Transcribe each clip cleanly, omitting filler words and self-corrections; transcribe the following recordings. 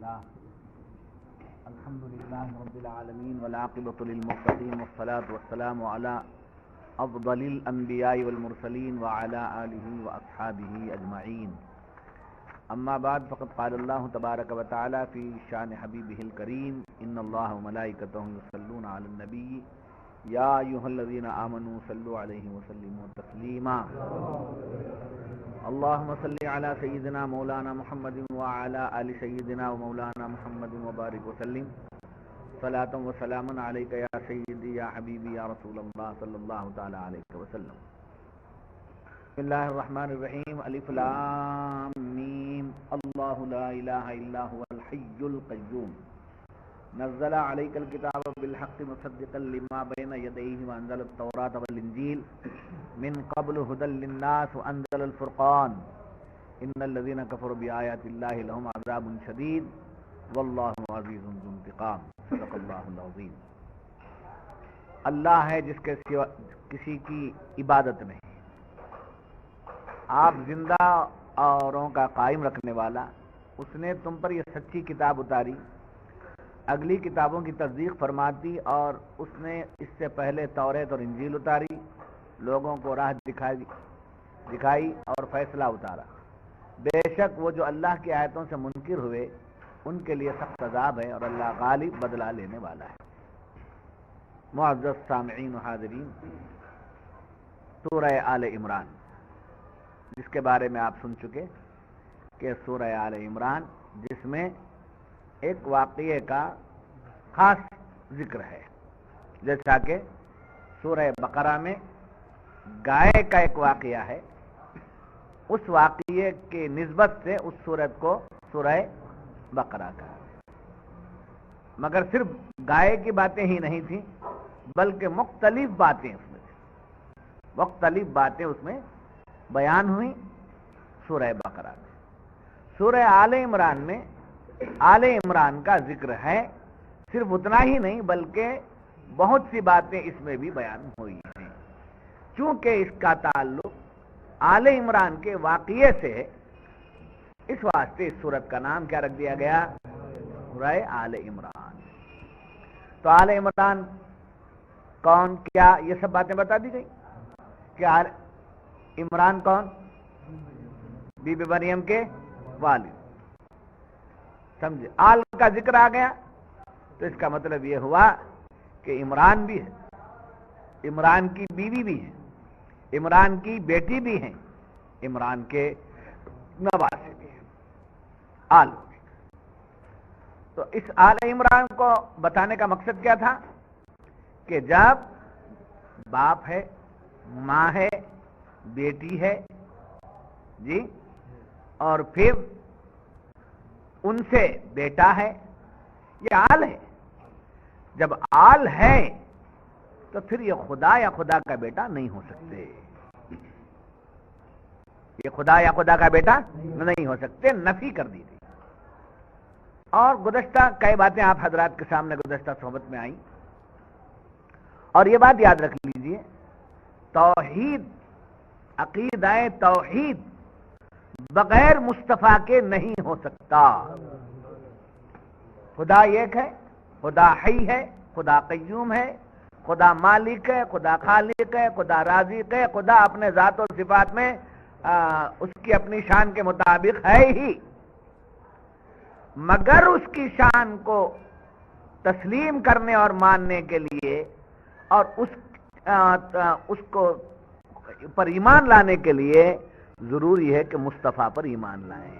لله الحمد لله رب العالمين والعاقبة للمتقين والصلاة والسلام على أفضل الأنبياء والمرسلين وعلى آله وأصحابه أجمعين. أما بعد فقد قال الله تبارك وتعالى في شأن حبيبه الكريم إن الله وملائكته يصلون على النبي يا أيها الذين آمنوا صلوا عليه وسلموا تسليما. اللهم صل على سيدنا مولانا محمد وعلى آل سيدنا ومولانا محمد وبارك وسلم صلاة وسلاما عليك يا سيدي يا حبيبي يا رسول الله صلى الله تعالى عليه وسلم. بسم الله الرحمن الرحيم. الف لام میم الله لا اله الا هو الحي القيوم نزل عليك الكتاب بالحق مصدقا لما بين يديه وانزل التوراة والانجيل من قبل هدى للناس وانزل الفرقان ان الذين كفروا بآيات الله لهم عذاب شديد والله عزيز ذو انتقام. صدق اللہ العظیم. اللہ ہے جس کے سوا کسی کی عبادت نہیں. آپ زندہ اوروں کا قائم رکھنے والا، اس نے تم پر یہ سچی کتاب اتاری، اگلی کتابوں کی تصدیق فرماتی، اور اس نے اس سے پہلے توریت اور انجیل اتاری، لوگوں کو راہ دکھائی اور فیصلہ اتارا. بے شک وہ جو اللہ کی آیتوں سے منکر ہوئے ان کے لیے سخت عذاب ہے، اور اللہ غالب بدلہ لینے والا ہے. معزز سامعین و حاضرین، سورہ آل عمران، جس کے بارے میں آپ سن چکے کہ سورہ آل عمران جس میں ایک واقعے کا خاص ذکر ہے، جیسا کہ سورہ بقرہ میں گائے کا ایک واقعہ ہے، اس واقعے کی نسبت سے اس سورت کو سورہ بقرہ کا. مگر صرف گائے کی باتیں ہی نہیں تھیں، بلکہ مختلف باتیں اس میں تھیں، مختلف باتیں اس میں بیان ہوئی سورہ بقرہ میں. سورہ آل عمران میں آل عمران کا ذکر ہے، صرف اتنا ہی نہیں بلکہ بہت سی باتیں اس میں بھی بیان ہوئی ہیں. چونکہ اس کا تعلق آل عمران کے واقعے سے ہے، اس واسطے اس سورت کا نام کیا رکھ دیا گیا؟ سورہ آل عمران. تو آل عمران کون، کیا، یہ سب باتیں بتا دی گئی. کہ عمران کون؟ بی بی مریم کے والد. سمجھے؟ آل کا ذکر آ گیا تو اس کا مطلب یہ ہوا کہ عمران بھی ہے، عمران کی بیوی بھی ہے، عمران کی بیٹی بھی ہیں، عمران کے نواسے بھی ہیں. آل. تو اس آل عمران کو بتانے کا مقصد کیا تھا کہ جب باپ ہے، ماں ہے، بیٹی ہے جی، اور پھر ان سے بیٹا ہے، یہ آل ہے. جب آل ہے تو پھر یہ خدا یا خدا کا بیٹا نہیں ہو سکتے، یہ خدا یا خدا کا بیٹا نہیں ہو سکتے، نفی کر دی تھی. اور گزشتہ کئی باتیں آپ حضرات کے سامنے گزشتہ صحبت میں آئیں، اور یہ بات یاد رکھ لیجئے، توحید، عقیدہ توحید بغیر مصطفیٰ کے نہیں ہو سکتا. خدا ایک ہے، خدا حی ہے، خدا قیوم ہے، خدا مالک ہے، خدا خالق ہے، خدا رازق ہے. خدا اپنے ذات و صفات میں اس کی اپنی شان کے مطابق ہے ہی، مگر اس کی شان کو تسلیم کرنے اور ماننے کے لیے اور اس کو پر ایمان لانے کے لیے ضروری ہے کہ مصطفیٰ پر ایمان لائیں.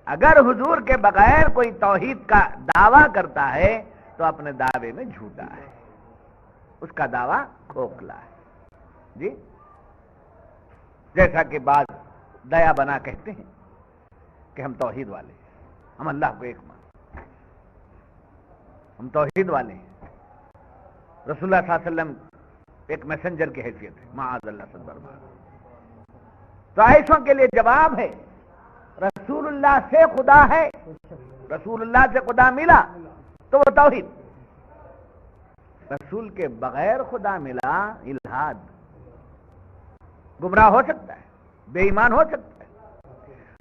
اگر حضور کے بغیر کوئی توحید کا دعویٰ کرتا ہے تو اپنے دعوے میں جھوٹا ہے، اس کا دعویٰ کھوکھلا ہے جی. جیسا کہ بعض دیا بنا کہتے ہیں کہ ہم توحید والے ہیں، ہم اللہ کو ایک مانتے، ہم توحید والے ہیں. رسول اللہ صلی اللہ علیہ وسلم ایک میسنجر کی حیثیت ہے، معاذ اللہ صدر. تو ایسوں کے لیے جواب ہے، رسول اللہ سے خدا ہے، رسول اللہ سے خدا ملا تو وہ توحید. رسول کے بغیر خدا ملا الہاد، گمراہ ہو سکتا ہے، بے ایمان ہو سکتا ہے.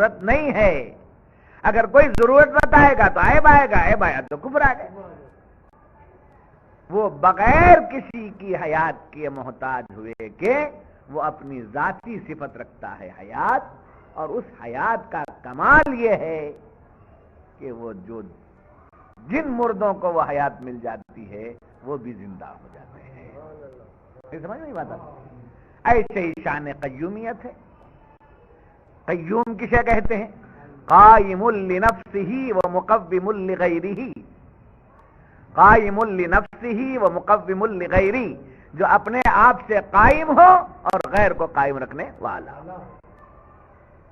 ضرورت نہیں ہے. اگر کوئی ضرورت بتائے گا تو عیب آئے گا، عیب آیا تو کفر آ گیا. وہ بغیر کسی کی حیات کے محتاج ہوئے کہ وہ اپنی ذاتی صفت رکھتا ہے حیات، اور اس حیات کا کمال یہ ہے کہ وہ جو جن مردوں کو وہ حیات مل جاتی ہے وہ بھی زندہ ہو جاتے ہیں. یہ سمجھ نہیں بات؟ ایسے ہی شان قیومیت ہے. قیوم کسے کہتے ہیں؟ قائم لنفسه ومقوم لغیرہ. قائم لنفسه ومقوم لغیرہ، جو اپنے آپ سے قائم ہو اور غیر کو قائم رکھنے والا.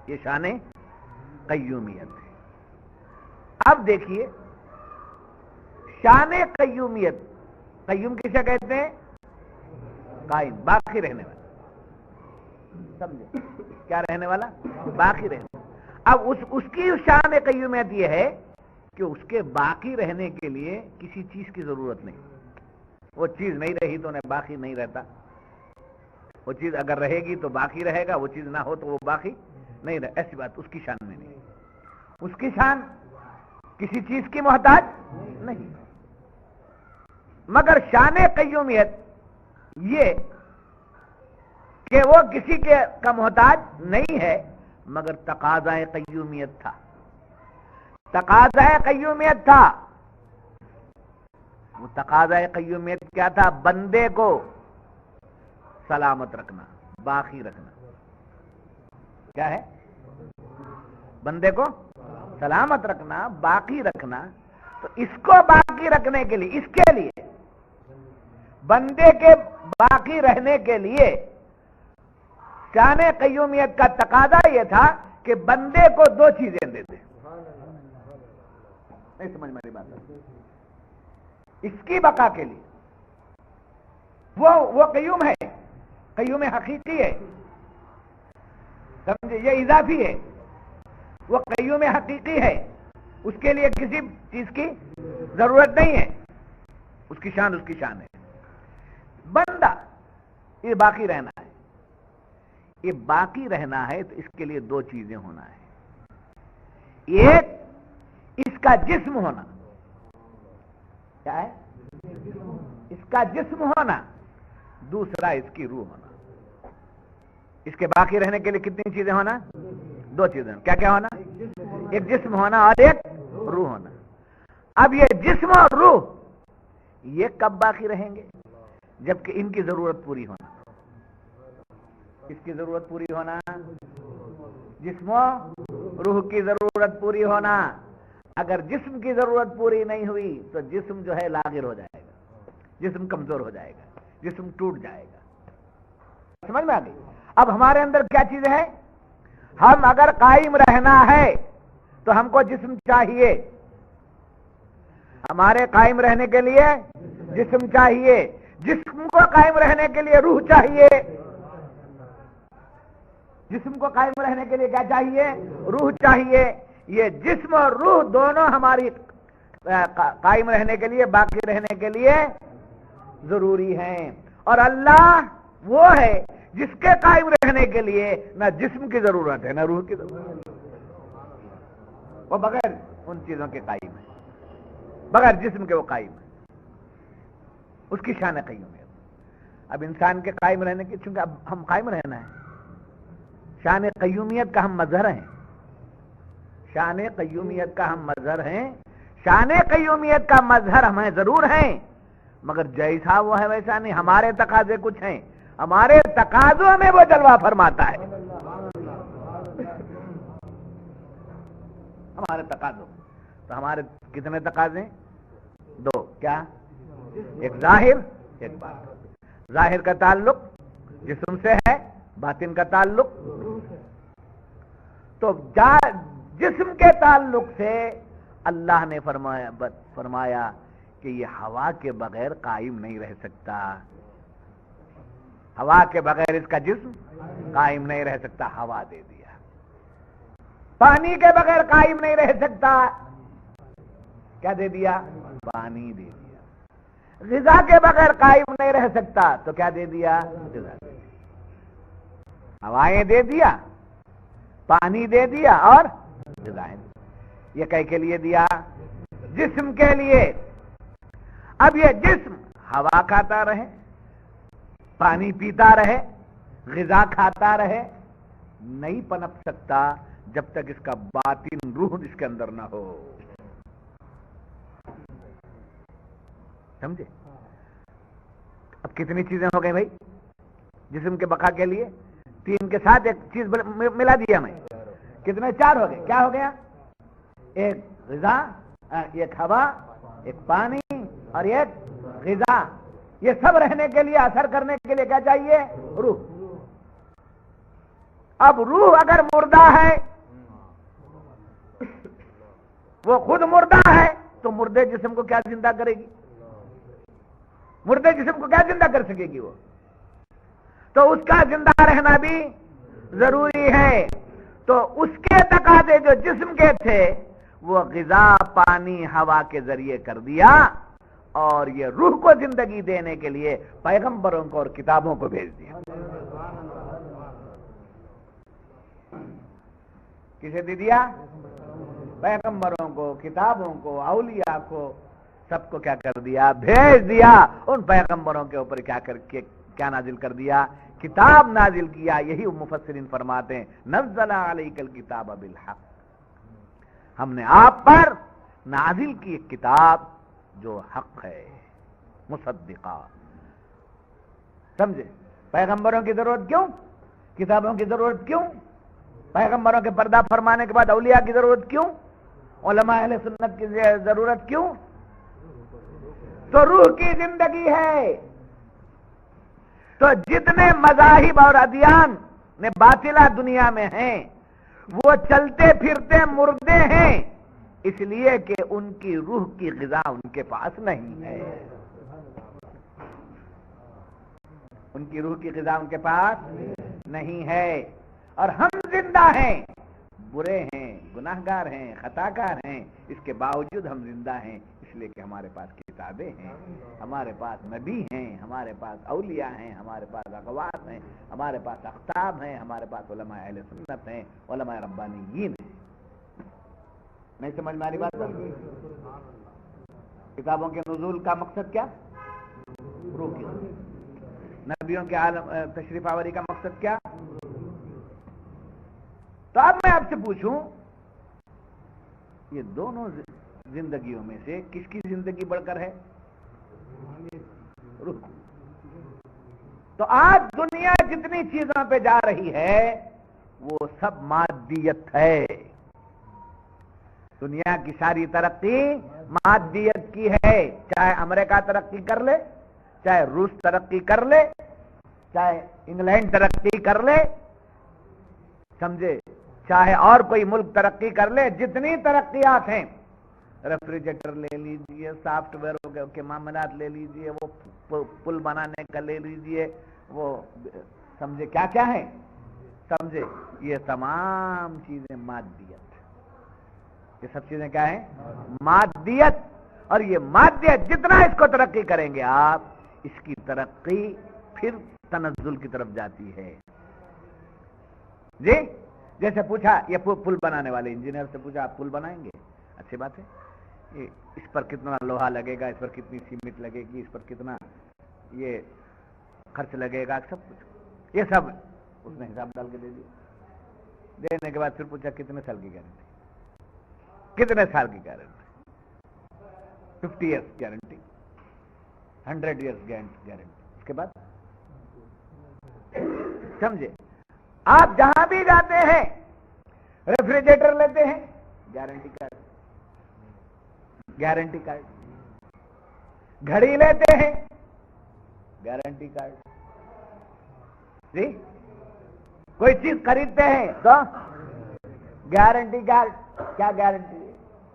یہ شان قیومیت ہے. اب دیکھیے شان قیومیت، قیوم کسے کہتے ہیں؟ قائم، باقی رہنے والا. سمجھے؟ کیا رہنے والا؟ باقی رہنے. اب اس کی شان قیومیت یہ ہے کہ اس کے باقی رہنے کے لیے کسی چیز کی ضرورت نہیں. وہ چیز نہیں رہی تو انہیں باقی نہیں رہتا. وہ چیز اگر رہے گی تو باقی رہے گا، وہ چیز نہ ہو تو وہ باقی نہیں رہے. ایسی بات اس کی شان میں نہیں. اس کی شان کسی چیز کی محتاج نہیں. مگر شان قیومیت یہ کہ وہ کسی کا محتاج نہیں ہے، مگر تقاضائے قیومیت تھا. تقاضائے قیومیت تھا. وہ تقاضائے قیومیت کیا تھا؟ بندے کو سلامت رکھنا، باقی رکھنا. کیا ہے؟ بندے کو سلامت رکھنا، باقی رکھنا. تو اس کو باقی رکھنے کے لیے، اس کے لیے بندے کے باقی رہنے کے لیے شان قیومیت کا تقاضا یہ تھا کہ بندے کو دو چیزیں دے دے. نہیں سمجھ میری بات؟ اس کی بقا کے لیے وہ قیوم ہے، قیوم حقیقی ہے. سمجھے؟ یہ اضافی ہے. وہ قیوم حقیقی ہے، اس کے لیے کسی چیز کی ضرورت نہیں ہے. اس کی شان ہے. بندہ یہ باقی رہنا ہے. یہ باقی رہنا ہے تو اس کے لیے دو چیزیں ہونا ہے. ایک اس کا جسم ہونا. کیا ہے؟ اس کا جسم ہونا. دوسرا اس کی روح ہونا. اس کے باقی رہنے کے لیے کتنی چیزیں ہونا؟ دو چیزیں. کیا کیا ہونا؟ ایک جسم ہونا اور ایک روح ہونا. اب یہ جسم اور روح یہ کب باقی رہیں گے؟ جبکہ ان کی ضرورت پوری ہونا. اس کی ضرورت پوری ہونا، جسم و روح کی ضرورت پوری ہونا. اگر جسم کی ضرورت پوری نہیں ہوئی تو جسم جو ہے لاغر ہو جائے گا، جسم کمزور ہو جائے گا، جسم ٹوٹ جائے گا. سمجھ میں آ گئی؟ اب ہمارے اندر کیا چیز ہے؟ ہم اگر قائم رہنا ہے تو ہم کو جسم چاہیے. ہمارے قائم رہنے کے لیے جسم چاہیے. جسم کو قائم رہنے کے لیے روح چاہیے. جسم کو قائم رہنے کے لیے کیا چاہیے؟ روح چاہیے. یہ جسم اور روح دونوں ہماری قائم رہنے کے لیے، باقی رہنے کے لیے ضروری ہیں. اور اللہ وہ ہے جس کے قائم رہنے کے لیے نہ جسم کی ضرورت ہے نہ روح کی ضرورت ہے. وہ بغیر ان چیزوں کے قائم ہے، بغیر جسم کے وہ قائم ہے. اس کی شان قیومیت. اب انسان کے قائم رہنے کی، چونکہ اب ہم قائم رہنا ہے، شان قیومیت کا ہم مظہر ہیں. شان قیومیت کا ہم مظہر ہیں. شان قیومیت کا مظہر ہمیں ضرور ہیں، مگر جیسا وہ ہے ویسا نہیں. ہمارے تقاضے کچھ ہیں، ہمارے تقاضوں میں وہ جلوہ فرماتا ہے. ہمارے تقاضوں تو ہمارے کتنے تقاضے؟ دو. کیا؟ ایک ظاہر، ایک باطن. ظاہر کا تعلق جسم سے ہے، باطن کا تعلق. تو جسم کے تعلق سے اللہ نے فرمایا کہ یہ ہوا کے بغیر قائم نہیں رہ سکتا. ہوا کے بغیر اس کا جسم قائم نہیں رہ سکتا. ہوا دے دیا. پانی کے بغیر قائم نہیں رہ سکتا. کیا دے دیا؟ پانی دے دیا. غذا کے بغیر قائم نہیں رہ سکتا تو کیا دے دیا؟ غذا دے دیا. ہوائیں دے دیا، پانی دے دیا اور غذائیں دی۔ یہ کئی کے لیے دیا؟ جسم کے لیے۔ اب یہ جسم ہوا کھاتا رہے، پانی پیتا رہے، غذا کھاتا رہے، نہیں پنپ سکتا جب تک اس کا باطن روح اس کے اندر نہ ہو۔ سمجھے؟ اب کتنی چیزیں ہو گئی بھائی جسم کے بقا کے لیے؟ 3 کے ساتھ ایک چیز ملا دیا میں، کتنے؟ 4 ہو گئے۔ کیا ہو گیا؟ ایک غذا، ایک ہوا، ایک پانی اور ایک غذا۔ یہ سب رہنے کے لیے، اثر کرنے کے لیے کیا چاہیے؟ روح۔ اب روح اگر مردہ ہے، وہ خود مردہ ہے، تو مردے جسم کو کیا زندہ کرے گی؟ مردے جسم کو کیا زندہ کر سکے گی وہ؟ تو اس کا زندہ رہنا بھی ضروری ہے۔ تو اس کے تقاضے جو جسم کے تھے وہ غذا، پانی، ہوا کے ذریعے کر دیا، اور یہ روح کو زندگی دینے کے لیے پیغمبروں کو اور کتابوں کو بھیج دیا۔ کسے دے دیا؟ پیغمبروں کو، کتابوں کو، اولیاء کو، سب کو کیا کر دیا؟ بھیج دیا۔ ان پیغمبروں کے اوپر کیا نازل کر دیا؟ کتاب نازل کیا۔ یہی مفسرین فرماتے ہیں نزل علیک الکتاب بالحق، ہم نے آپ پر نازل کی ایک کتاب جو حق ہے، مصدقہ۔ سمجھے؟ پیغمبروں کی ضرورت کیوں؟ کتابوں کی ضرورت کیوں؟ پیغمبروں کے پردہ فرمانے کے بعد اولیاء کی ضرورت کیوں؟ علماء اہل سنت کی ضرورت کیوں؟ تو روح کی زندگی ہے۔ تو جتنے مذاہب اور ادیان نے باطلہ دنیا میں ہیں وہ چلتے پھرتے مردے ہیں، اس لیے کہ ان کی روح کی غذا ان کے پاس نہیں ہے۔ ان کی روح کی غذا ان کے پاس نہیں ہے، اور ہم زندہ ہیں، برے ہیں، گناہگار ہیں، خطاکار ہیں، اس کے باوجود ہم زندہ ہیں، اس لیے کہ ہمارے پاس کتابیں ہیں، ہمارے پاس نبی ہیں، ہمارے پاس اولیاء ہیں، ہمارے پاس اقوات ہیں، ہمارے پاس اقطاب ہیں، ہمارے پاس علماء اہل سنت ہیں، علماء ربانیین ہیں۔ نہیں سمجھ میں آ رہی بات؟ کتابوں کے نزول کا مقصد کیا؟ روح کی۔ نبیوں کے عالم تشریف آوری کا مقصد کیا؟ تو اب میں آپ سے پوچھوں، یہ دونوں زندگیوں میں سے کس کی زندگی بڑھ کر ہے؟ روح۔ تو آج دنیا جتنی چیزوں پہ جا رہی ہے وہ سب مادیت ہے۔ دنیا کی ساری ترقی مادیت کی ہے، چاہے امریکہ ترقی کر لے، چاہے روس ترقی کر لے، چاہے انگلینڈ ترقی کر لے، سمجھے، چاہے اور کوئی ملک ترقی کر لے، جتنی ترقیات ہیں، ریفریجریٹر لے لیجئے، سافٹ ویئر کے معاملات لے لیجئے، وہ پل بنانے کا لے لیجئے، وہ سمجھے کیا کیا ہے، سمجھے، یہ تمام چیزیں مادیت، یہ سب چیزیں کیا ہیں؟ مادیت۔ اور یہ مادیت جتنا اس کو ترقی کریں گے آپ، اس کی ترقی پھر تنزل کی طرف جاتی ہے۔ جی، جیسے پوچھا یہ پل بنانے والے انجینئر سے پوچھا آپ پل بنائیں گے؟ اچھی بات ہے، اس پر کتنا لوہا لگے گا، اس پر کتنی سیمنٹ لگے گی، اس پر کتنا یہ خرچ لگے گا، سب کچھ یہ سب اس نے حساب ڈال کے دے دیا۔ دینے کے بعد پھر پوچھا کتنے سال کی گارنٹی؟ کتنے سال کی guarantee? 50 years guarantee, 100 years guarantee. اس کے بعد سمجھے، آپ جہاں بھی جاتے ہیں ریفریجریٹر لیتے ہیں، گارنٹی کارڈ، گارنٹی کارڈ، گھڑی لیتے ہیں، گارنٹی کارڈ، جی، کوئی چیز خریدتے ہیں تو گارنٹی کارڈ۔ کیا گارنٹی ہے؟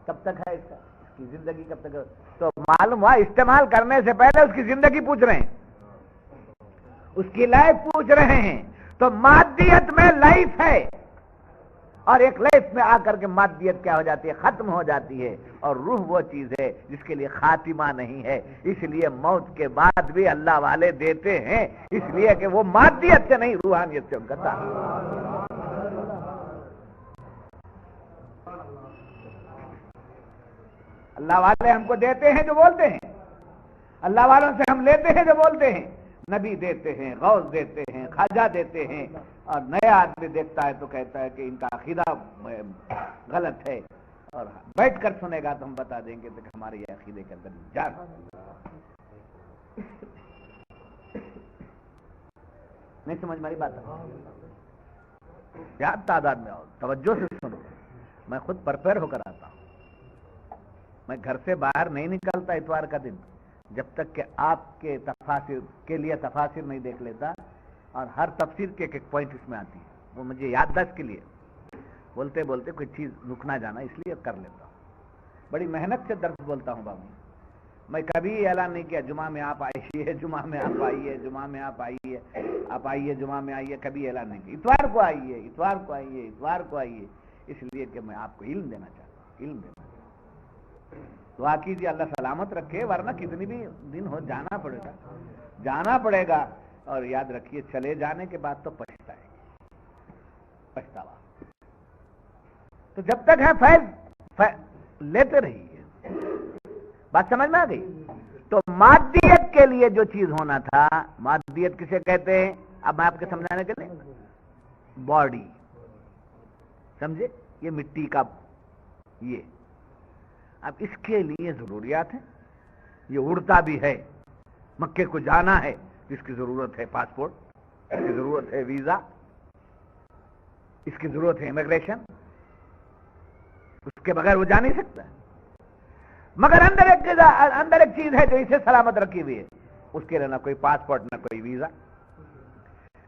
کب تک ہے اس کا، اس کی زندگی کب تک ہے؟ تو معلوم ہوا استعمال کرنے سے پہلے اس کی زندگی پوچھ رہے ہیں، اس کی لائف پوچھ رہے ہیں۔ تو مادیت میں لائف ہے، اور ایک لائف میں آ کر کے مادیت کیا ہو جاتی ہے؟ ختم ہو جاتی ہے۔ اور روح وہ چیز ہے جس کے لیے خاتمہ نہیں ہے، اس لیے موت کے بعد بھی اللہ والے دیتے ہیں، اس لیے کہ وہ مادیت سے نہیں، روحانیت سے ان کا تعلق۔ اللہ والے ہم کو دیتے ہیں جو بولتے ہیں، اللہ والوں سے ہم لیتے ہیں جو بولتے ہیں، نبی دیتے ہیں، غوث دیتے ہیں، خواجہ دیتے ہیں، اور نیا آدمی دیکھتا ہے تو کہتا ہے کہ ان کا عقیدہ غلط ہے، اور بیٹھ کر سنے گا تو ہم بتا دیں گے کہ ہمارے یہ عقیدے کے اندر جان۔ نہیں سمجھ میری بات؟ زیادہ تعداد میں آؤ، توجہ سے سنو، میں خود پرپیئر ہو کر آتا ہوں، میں گھر سے باہر نہیں نکلتا اتوار کا دن جب تک کہ آپ کے تفاسیر کے لیے تفاسیر نہیں دیکھ لیتا، اور ہر تفسیر کے ایک پوائنٹ اس میں آتی ہے، وہ مجھے یادداشت کے لیے بولتے بولتے کوئی چیز رکنا جانا اس لیے کر لیتا ہوں، بڑی محنت سے درس بولتا ہوں بابو، میں کبھی اعلان نہیں کیا جمعہ میں آپ آئیے، جمعہ میں آپ آئیے، جمعہ میں آپ آئیے، آپ آئیے جمعہ میں آئیے، کبھی اعلان نہیں کیا، اتوار کو آئیے، اتوار کو آئیے، اتوار کو آئیے، اس لیے کہ میں آپ کو علم دینا چاہتا ہوں، علم دینا چاہتا ہوں۔ دعا کیجیے اللہ سلامت رکھے، ورنہ کتنی بھی دن ہو جانا پڑے گا، جانا پڑے گا، اور یاد رکھیے چلے جانے کے بعد تو پچھتائے گا، پچھتاوا۔ تو جب تک ہے فیض لیتے رہیے، بات سمجھ میں آ گئی؟ تو مادیت کے لیے جو چیز ہونا تھا، مادیت کسے کہتے ہیں؟ اب میں آپ کے سمجھانے کے لیے، باڈی، سمجھے؟ یہ مٹی کا، یہ اب اس کے لیے ضروریات ہیں، یہ اڑتا بھی ہے، مکے کو جانا ہے، اس کی ضرورت ہے پاسپورٹ، اس کی ضرورت ہے ویزا، اس کی ضرورت ہے امیگریشن، اس کے بغیر وہ جا نہیں سکتا، مگر اندر ایک چیز ہے جو اسے سلامت رکھی ہوئی ہے، اس کے لیے نہ کوئی پاسپورٹ، نہ کوئی ویزا،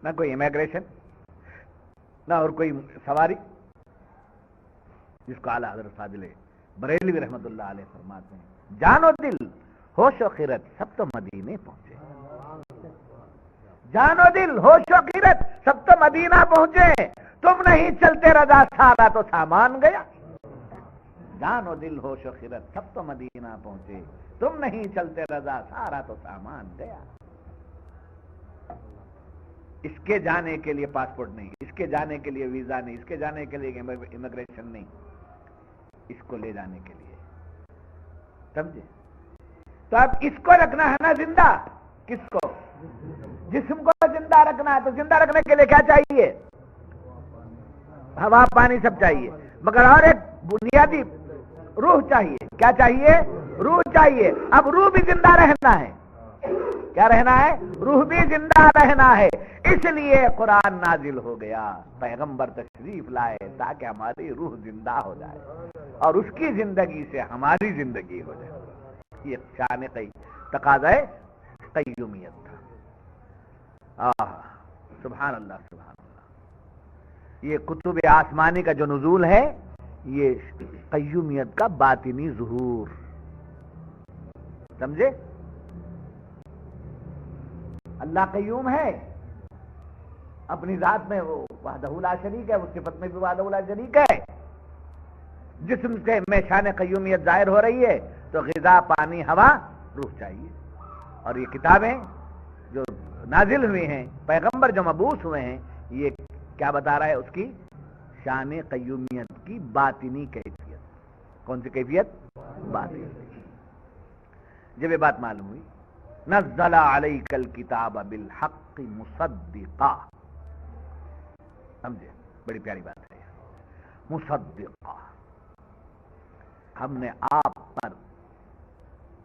نہ کوئی امیگریشن، نہ اور کوئی سواری، جس کو اعلیٰ حضرت فاضل بریلوی رحمت اللہ علیہ فرماتے ہیں، جان و دل ہوش و خیرت سب تو مدینے پہنچے، جان و دل ہوش و خیرت سب تو مدینہ پہنچے، تم نہیں چلتے رضا سارا تو سامان گیا، جان و دل ہوش و خیرت سب تو مدینہ پہنچے، تم نہیں چلتے رضا سارا تو سامان گیا۔ اس کے جانے کے لیے پاسپورٹ نہیں، اس کے جانے کے لیے ویزا نہیں، اس کے جانے کے لیے امیگریشن نہیں، اس کو لے جانے کے لیے، سمجھے؟ تو اب اس کو رکھنا ہے نا زندہ، کس کو؟ جسم کو زندہ رکھنا ہے، تو زندہ رکھنے کے لیے کیا چاہیے؟ ہوا پانی سب چاہیے، مگر اور ایک بنیادی روح چاہیے، کیا چاہیے؟ روح چاہیے۔ اب روح بھی زندہ رہنا ہے، کیا رہنا ہے؟ روح بھی زندہ رہنا ہے، اس لیے قرآن نازل ہو گیا، پیغمبر تشریف لائے تاکہ ہماری روح زندہ ہو جائے اور اس کی زندگی سے ہماری زندگی ہو جائے۔ یہ شان تقاضۂ قیومیت تھا۔ سبحان اللہ، سبحان اللہ۔ یہ کتب آسمانی کا جو نزول ہے، یہ قیومیت کا باطنی ظہور، سمجھے؟ اللہ قیوم ہے اپنی ذات میں، وہ وحدہ لا شریک ہے، وہ صفت میں بھی وحدہ لا شریک ہے، جسم سے میں شان قیومیت ظاہر ہو رہی ہے، تو غذا، پانی، ہوا، روح چاہیے۔ اور یہ کتابیں جو نازل ہوئی ہیں، پیغمبر جو مبعوث ہوئے ہیں، یہ کیا بتا رہا ہے؟ اس کی شان قیومیت کی باطنی کیفیت۔ کون سی کیفیت؟ باطنی۔ جب یہ بات معلوم ہوئی، نزل علیک الکتاب بالحق مصدقا، سمجھے؟ بڑی پیاری بات ہے، مصدقا، ہم نے آپ پر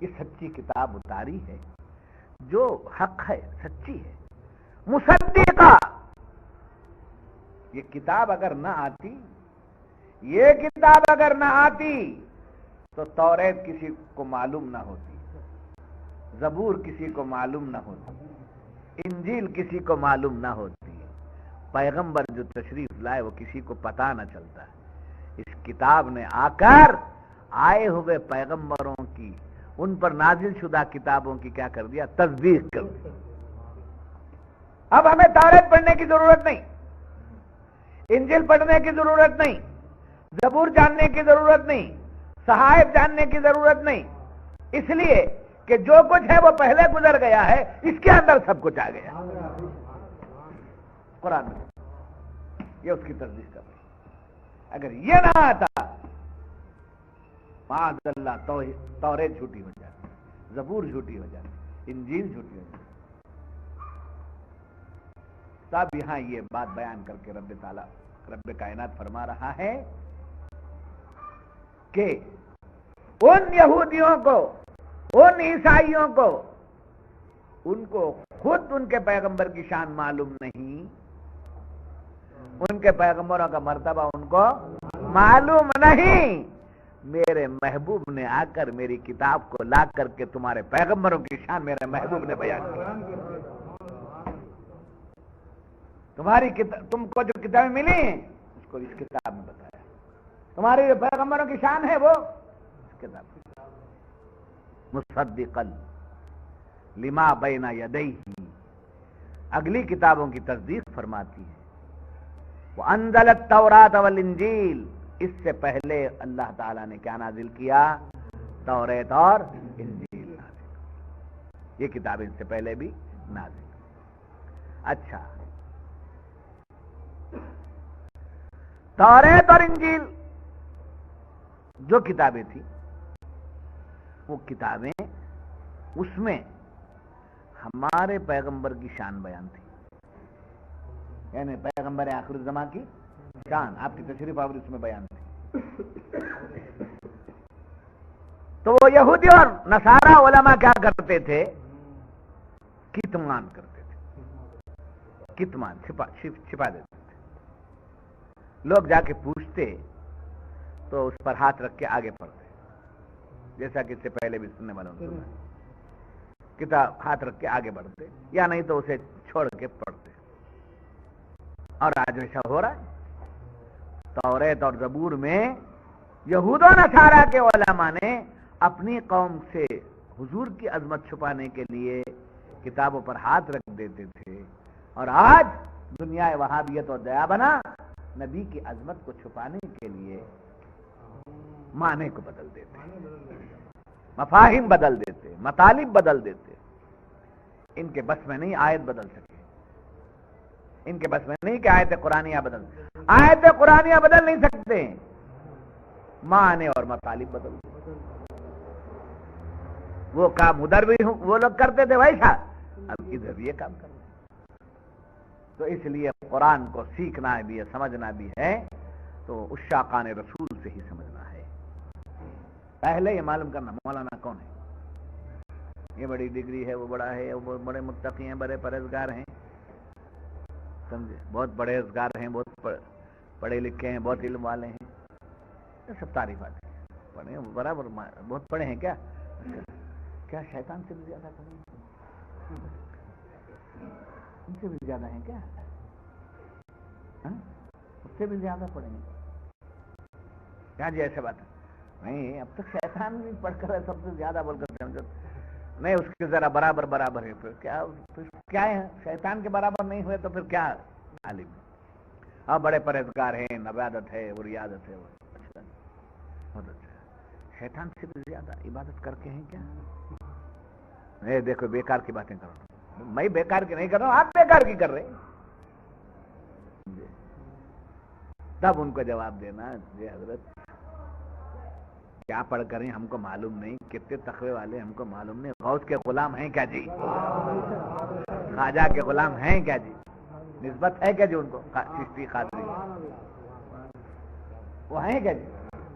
یہ سچی کتاب اتاری ہے جو حق ہے، سچی ہے، مصدقہ۔ یہ کتاب اگر نہ آتی، یہ کتاب اگر نہ آتی تو توریت کسی کو معلوم نہ ہوتی، زبور کسی کو معلوم نہ ہوتی، انجیل کسی کو معلوم نہ ہوتی، پیغمبر جو تشریف لائے وہ کسی کو پتہ نہ چلتا۔ اس کتاب نے آ کر آئے ہوئے پیغمبروں کی، ان پر نازل شدہ کتابوں کی کیا کر دیا؟ تصدیق کر دی۔ اب ہمیں توریت پڑھنے کی ضرورت نہیں، انجیل پڑھنے کی ضرورت نہیں، زبور جاننے کی ضرورت نہیں، صحائف جاننے کی ضرورت نہیں، اس لیے کہ جو کچھ ہے وہ پہلے گزر گیا ہے، اس کے اندر سب کچھ آ گیا قرآن میں۔ یہ اس کی تصدیق کر رہی۔ اگر یہ نہ آتا معاذ اللہ توریت جھوٹی ہو جاتی، زبور جھوٹی ہو جاتی، انجیل جھوٹی ہو جاتی. تب یہاں یہ بات بیان کر کے رب کائنات فرما رہا ہے کہ ان یہودیوں کو، ان عیسائیوں کو، ان کو خود ان کے پیغمبر کی شان معلوم نہیں، ان کے پیغمبروں کا مرتبہ ان کو معلوم نہیں. میرے محبوب نے آ کر میری کتاب کو لا کر کے تمہارے پیغمبروں کی شان میرے محبوب نے بیان کی. تم کو جو کتابیں ملی ہیں اس کو اس کتاب میں بتایا. تمہارے جو پیغمبروں کی شان ہے وہ اس کتاب میں. مصدقا لما بین یدیہ، اگلی کتابوں کی تصدیق فرماتی ہے. وانزل التوراۃ والانجیل، اس سے پہلے اللہ تعالیٰ نے کیا نازل کیا؟ توریت اور انجیل نازل. یہ کتابیں اس سے پہلے بھی نازل. اچھا، توریت اور انجیل جو کتابیں تھیں وہ کتابیں، اس میں ہمارے پیغمبر کی شان بیان تھی، یعنی پیغمبر آخر الزمان کی شان، آپ کی تشریف آوری اس میں بیان تھی. تو وہ یہودی اور نصارہ علماء کیا کرتے تھے؟ کتمان کرتے تھے. کتمان چھپا دیتے تھے. لوگ جا کے پوچھتے تو اس پر ہاتھ رکھ کے آگے پڑھتے، جیسا کہ اس سے پہلے بھی سننے والوں نے سنا. کتاب ہاتھ رکھ کے آگے بڑھتے، یا نہیں تو اسے چھوڑ کے پڑھتے. اور آج ایسا ہو رہا ہے. توریت اور زبور میں یہود و نصارہ کے علماء نے اپنی قوم سے حضور کی عظمت چھپانے کے لیے کتابوں پر ہاتھ رکھ دیتے تھے، اور آج دنیا وہابیت اور دیا بنا نبی کی عظمت کو چھپانے کے لیے معنی کو بدل دیتے، مفاہیم بدل دیتے، مطالب بدل دیتے. ان کے بس میں نہیں آیت بدل سکے، ان کے بس میں نہیں کہ آیت قرآنیہ بدل. آیت قرآنیہ بدل نہیں سکتے، معنی اور مطالب بدل. وہ کام ادھر بھی وہ لوگ کرتے تھے ویسا، اب ادھر یہ کام کرتے. تو اس لیے قرآن کو سیکھنا بھی ہے، سمجھنا بھی ہے، تو عشاقان رسول سے ہی سمجھنا ہے. پہلے یہ معلوم کرنا مولانا کون ہے. یہ بڑی ڈگری ہے، وہ بڑا ہے، وہ بڑے متقی ہیں، بڑے پرہیزگار ہیں، سمجھے، بہت پرہیزگار ہیں، بہت پڑھے لکھے ہیں، بہت علم والے ہیں. یہ سب تعریفات ہیں. پڑھے برابر، بہت پڑھے ہیں کیا؟ کیا شیطان سے بھی زیادہ پڑھے ہیں؟ ان سے بھی زیادہ ہیں کیا؟ اس سے بھی زیادہ پڑھے ہیں کیا جی؟ ایسے بات ہے نہیں. اب تک شیطان بھی پڑھ کر سب سے زیادہ بول کر سمجھو نہیں، اس کے ذرا برابر ہے. پھر کیا ہے؟ شیطان کے برابر نہیں ہوئے تو پھر کیا عالم ہے؟ اب بڑے پرہیزگار ہیں، عبادت ہے، وہ ریاضت ہے، اچھا، بہت اچھا. شیطان سے بھی زیادہ عبادت کر کے ہیں کیا؟ نہیں، دیکھو بیکار کی باتیں کرو. میں بیکار کی نہیں کر رہا ہوں، آپ بیکار کی کر رہے. تب ان کو جواب دینا، جی حضرت کیا پڑھ کر ہم کو معلوم نہیں، کتنے تقوی والے ہم کو معلوم نہیں. غوث کے غلام ہیں کیا جی؟ خواجہ کے غلام ہیں کیا جی؟ نسبت ہے کیا جی ان کو؟ چشتی قادری وہ ہیں کیا جی؟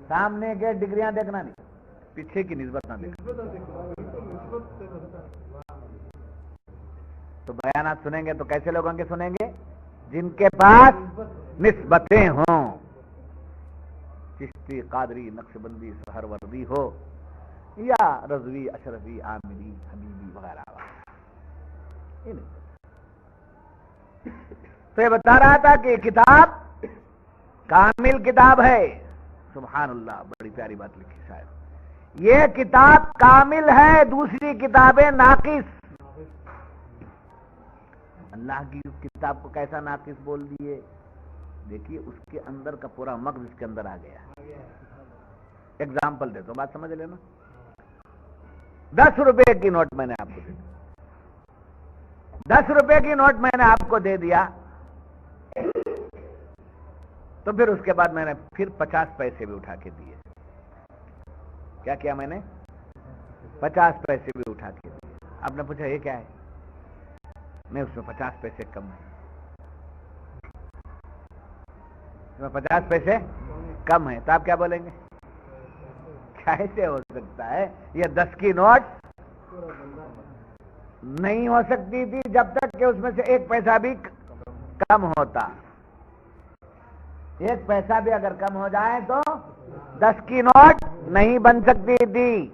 سامنے کے ڈگریاں دیکھنا نہیں، پیچھے کی نسبت نہ دیکھنا. تو بیانات سنیں گے تو کیسے لوگوں کے سنیں گے؟ جن کے پاس نسبتیں ہوں، چشتی قادری نقشبندی سہروردی ہو، یا رضوی اشرفی عامری حبیبی وغیرہ. تو یہ بتا رہا تھا کہ کتاب کامل کتاب ہے. سبحان اللہ، بڑی پیاری بات لکھی شاید. یہ کتاب کامل ہے، دوسری کتابیں ناقص. اللہ کی کتاب کو کیسا ناقص بول دیے؟ دیکھیے اس کے اندر کا پورا مغز اس کے اندر آ گیا. ایگزامپل دیتا ہوں، بات سمجھ لینا. 10 روپے کی نوٹ میں نے آپ کو دے دیا، 10 روپے کی نوٹ میں نے آپ کو دے دیا، تو پھر اس کے بعد میں نے پھر 50 پیسے بھی اٹھا کے دیے. کیا کیا میں نے؟ 50 پیسے بھی اٹھا کے دیے۔ آپ نے پوچھا یہ کیا ہے؟ نہیں، اس میں 50 پیسے کم ہے، اس میں 50 پیسے کم ہے، تو آپ کیا بولیں گے؟ کیسے ہو سکتا ہے؟ یہ 10 کی نوٹ نہیں ہو سکتی تھی جب تک کہ اس میں سے 1 پیسہ بھی کم ہوتا۔ 1 پیسہ بھی اگر کم ہو جائے تو 10 کی نوٹ نہیں بن سکتی تھی۔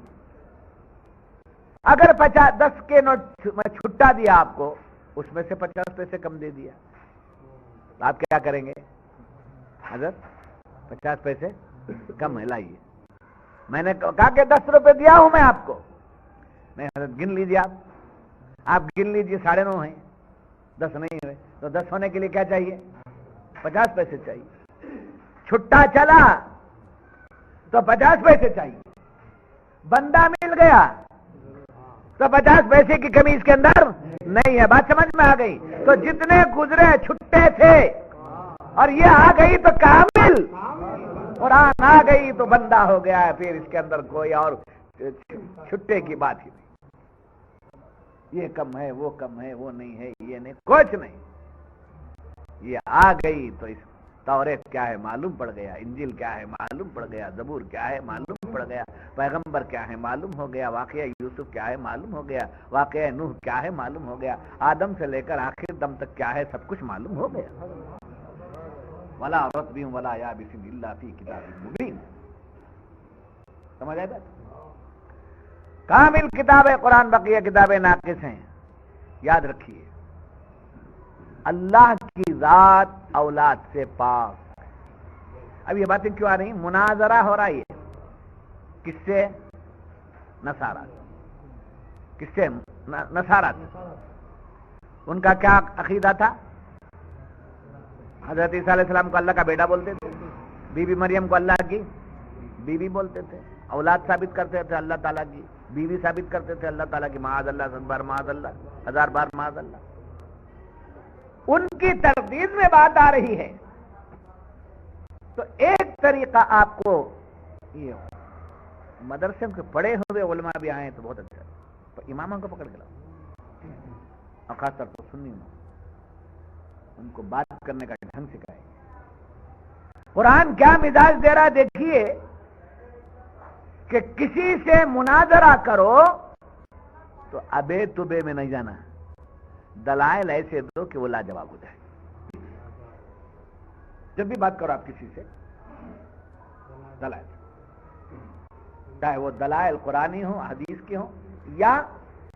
اگر 10 کے نوٹ میں چھٹا دیا آپ کو، اس میں سے 50 پیسے کم دے دیا، آپ کیا کریں گے؟ حضرت 50 پیسے کم ہے، لائیے۔ میں نے کہا کہ 10 روپے دیا ہوں میں آپ کو۔ نہیں حضرت گن لیجیے، آپ گن لیجیے، 9.5 ہیں، 10 نہیں ہوئے، تو 10 ہونے کے لیے کیا چاہیے؟ 50 پیسے چاہیے۔ چھٹا چلا تو 50 پیسے چاہیے، بندہ مل گیا تو 50 پیسے کی کمی اس کے اندر نہیں ہے۔ بات سمجھ میں آ گئی؟ تو جتنے گزرے چھٹے تھے اور یہ آ گئی تو کامل، قرآن آ گئی تو بندہ ہو گیا ہے، پھر اس کے اندر کوئی اور چھٹے کی بات ہی نہیں۔ یہ کم ہے، وہ کم ہے، وہ نہیں ہے، یہ نہیں، کچھ نہیں۔ یہ آ گئی تو اس توریت کیا ہے معلوم پڑ گیا، انجیل کیا ہے معلوم پڑ گیا، زبور کیا ہے معلوم پڑ گیا، پیغمبر کیا ہے معلوم ہو گیا، واقعہ یوسف کیا ہے معلوم ہو گیا، واقعہ نوح کیا ہے معلوم ہو گیا، آدم سے لے کر آخر دم تک کیا ہے سب کچھ معلوم ہو گیا۔ ولا رطب ولا یابس الا فی کتاب مبین۔ سمجھ آئے بات؟ کامل کتاب ہے قرآن، بقیہ کتابیں ناقص ہیں۔ یاد رکھیے، اللہ کی ذات اولاد سے پاک۔ اب یہ باتیں کیوں آ رہی ہیں؟ مناظرہ ہو رہا ہے کس سے؟ نصارہ سے۔ کس سے؟ نصارہ سے۔ ان کا کیا عقیدہ تھا؟ حضرت عیسیٰ علیہ السلام کو اللہ کا بیٹا بولتے تھے، بی بی مریم کو اللہ کی بیوی بولتے تھے، اولاد ثابت کرتے تھے اللہ تعالیٰ کی، بیوی ثابت کرتے تھے اللہ تعالیٰ کی، معاذ اللہ، 100 بار معاذ اللہ، 1000 بار معاذ اللہ۔ ان کی تردید میں بات آ رہی ہے تو ایک طریقہ آپ کو یہ مدرسے کے پڑھے ہوئے علماء بھی آئے تو بہت اچھا ہے، اماموں کو پکڑ کے لاؤ، اور خاص طور پر سنی ان کو بات کرنے کا ڈھنگ سکھائے۔ قرآن کیا مزاج دے رہا ہے دیکھیے کہ کسی سے مناظرہ کرو تو ابے تبے میں نہیں جانا، دلائل ایسے دو کہ وہ لاجواب ہو جائے۔ جب بھی بات کرو آپ کسی سے دلائل، چاہے وہ دلائل قرآنی ہوں، حدیث کی ہوں، یا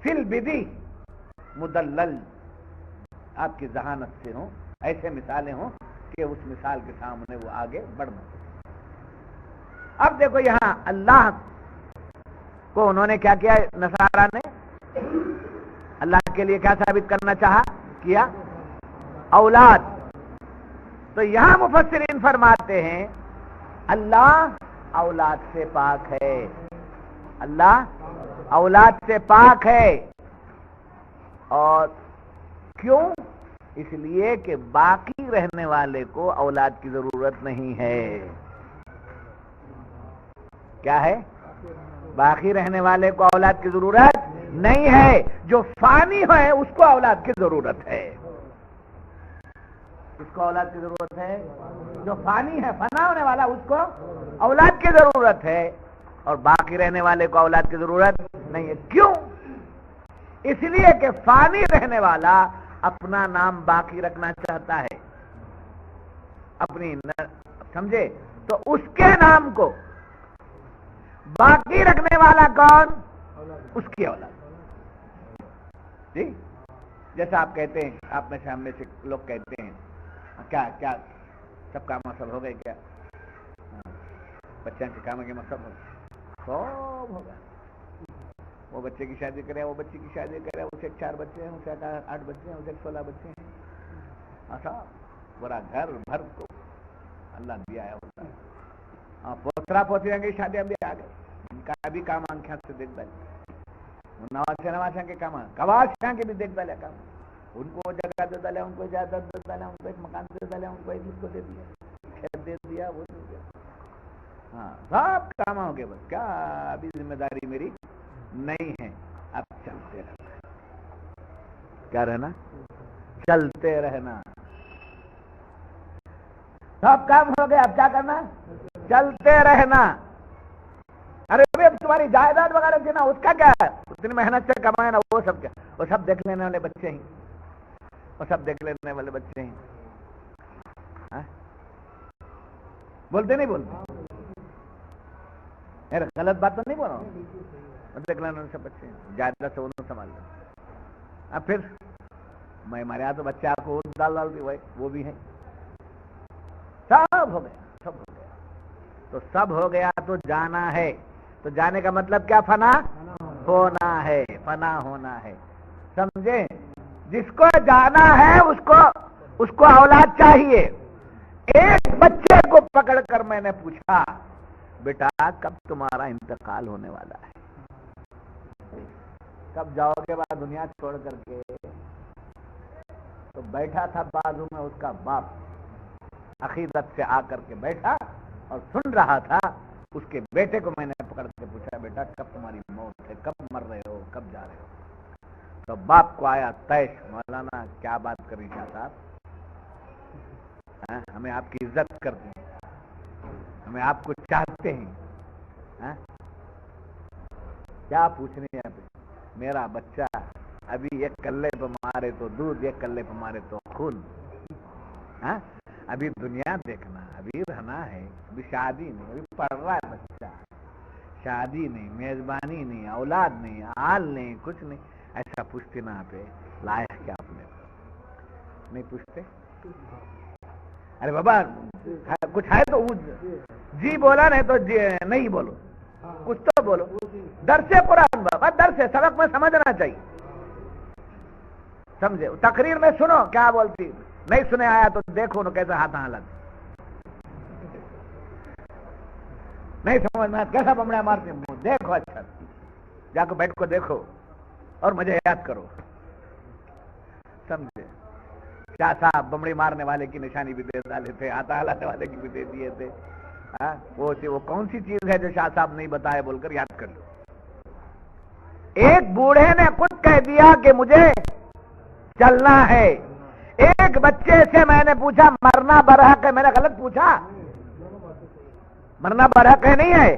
فی البدی مدلل آپ کی ذہانت سے ہوں، ایسے مثالیں ہوں کہ اس مثال کے سامنے وہ آگے بڑھنا۔ اب دیکھو یہاں اللہ کو انہوں نے کیا کیا؟ نصارہ نے اللہ کے لیے کیا ثابت کرنا چاہا؟ کیا اولاد۔ تو یہاں مفسرین فرماتے ہیں اللہ اولاد سے پاک ہے، اللہ اولاد سے پاک ہے۔ اور کیوں؟ اس لیے کہ باقی رہنے والے کو اولاد کی ضرورت نہیں ہے۔ کیا ہے؟ باقی رہنے والے کو اولاد کی ضرورت نہیں ہے، جو فانی ہے اس کو اولاد کی ضرورت ہے۔ اس کو اولاد کی ضرورت ہے، جو فانی ہے، فنا ہونے والا، اس کو اولاد کی ضرورت ہے، اور باقی رہنے والے کو اولاد کی ضرورت نہیں ہے۔ کیوں؟ اس لیے کہ فانی رہنے والا اپنا نام باقی رکھنا چاہتا ہے، اپنی سمجھے؟ تو اس کے نام کو باقی رکھنے والا کون؟ اس کی اولاد۔ جی جیسا آپ کہتے ہیں، آپ میں سے ہم میں سے لوگ کہتے ہیں کیا کیا سب کام سب ہو گئے، کیا بچوں کے کام کے مطلب سب ہوگا، وہ بچے کی شادی کرے، وہ بچے کی شادی کرے، اسے 4 بچے ہیں، اسے 8 بچے ہیں، اسے 16 بچے ہیں، ایسا پورا گھر بھر کو اللہ دیا ہے ہوتا ہے۔ ہاں، پوترا پوتریاں کی شادیاں بھی آ گئی، ان کا بھی کام آنکھیں سے دیکھ بھال، نواسیاں کے کام، کواسیاں کے بھی دیکھ بھال ہے کام، ان کو جگہ دے ڈالے، ان کو اجازت دے ڈالے، ان کو ایک مکان دے ڈالے، ان کو ایک اس کو دے دیا، کھیت دے دیا، وہ دے دیا، ہاں سب کام ہو گئے، بس کیا ابھی ذمہ داری میری نہیں ہے، اب چلتے رہنا، کیا رہنا، چلتے رہنا، سب کام ہو گیا، اب کیا کرنا، چلتے رہنا۔ ارے اب تمہاری جائیداد وغیرہ تھی نا، اس کا کیا ہے، اتنی محنت سے کمائے نا، وہ سب کیا، وہ سب دیکھ لینے والے بچے ہیں، وہ سب دیکھ لینے والے بچے ہیں، بولتے نہیں بولتے، غلط بات تو نہیں بول رہا ہوں، دیکھ لینے والے سب بچے ہیں، جائیداد سے انہوں سنبھال لیں۔ اب پھر میں ہمارے یہاں تو بچے آپ کو ڈال دی وہ بھی ہیں، سب ہو گیا، سب ہو گیا، تو سب ہو گیا تو جانا ہے، تو جانے کا مطلب کیا، فنا ہونا ہے، فنا ہونا ہے، سمجھے؟ جس کو جانا ہے اس کو اولاد چاہیے۔ ایک بچے کو پکڑ کر میں نے پوچھا، بیٹا کب تمہارا انتقال ہونے والا ہے، کب جاؤ گے بعد دنیا چھوڑ کر کے؟ تو بیٹھا تھا بازو میں اس کا باپ، عقیدت سے آ کر کے بیٹھا اور سن رہا تھا، اس کے بیٹے کو میں نے پکڑ کے پوچھا، بیٹا کب تمہاری موت ہے، کب مر رہے ہو، کب جا رہے ہو؟ تو باپ کو آیا طیش، مولانا کیا بات کر رہی شاہ صاحب، ہمیں آپ کی عزت کرتے ہیں، ہمیں آپ کو چاہتے ہیں، کیا پوچھنے ہیں؟ میرا بچہ ابھی ایک کلے پہ مارے تو دودھ، ایک کلے پہ مارے تو خون، ابھی دنیا دیکھنا، ابھی رہنا ہے، ابھی شادی نہیں، ابھی پڑھ رہا ہے بچہ، شادی نہیں، میزبانی نہیں، اولاد نہیں، آل نہیں، کچھ نہیں، ایسا پوچھتے نا پہ لائق کیا اپنے نہیں پوچھتے؟ ارے بابا کچھ ہے تو جی بولا، نہیں تو نہیں بولو، کچھ تو بولو، درس قرآن بابا، درس سبق میں سمجھنا چاہیے، سمجھے؟ تقریر میں سنو کیا بولتی، نہیں سنے آیا تو دیکھو نا کیسا ہاتھ حالت، نہیں سمجھ میں کیسا بمڑا مارتے ہیں، دیکھو اچھا، جا کے بیٹھ کو دیکھو اور مجھے یاد کرو، سمجھے؟ شاہ صاحب بمڑی مارنے والے کی نشانی بھی دے ڈالے تھے، ہاتھ ہلانے والے کی بھی دے دیے تھے، وہ کون سی چیز ہے جو شاہ صاحب نہیں بتائے بول کر یاد کر لو۔ ایک بوڑھے نے خود کہہ دیا کہ مجھے چلنا ہے، ایک بچے سے میں نے پوچھا مرنا برحق ہے، میں نے غلط پوچھا، مرنا برحق ہے نہیں ہے،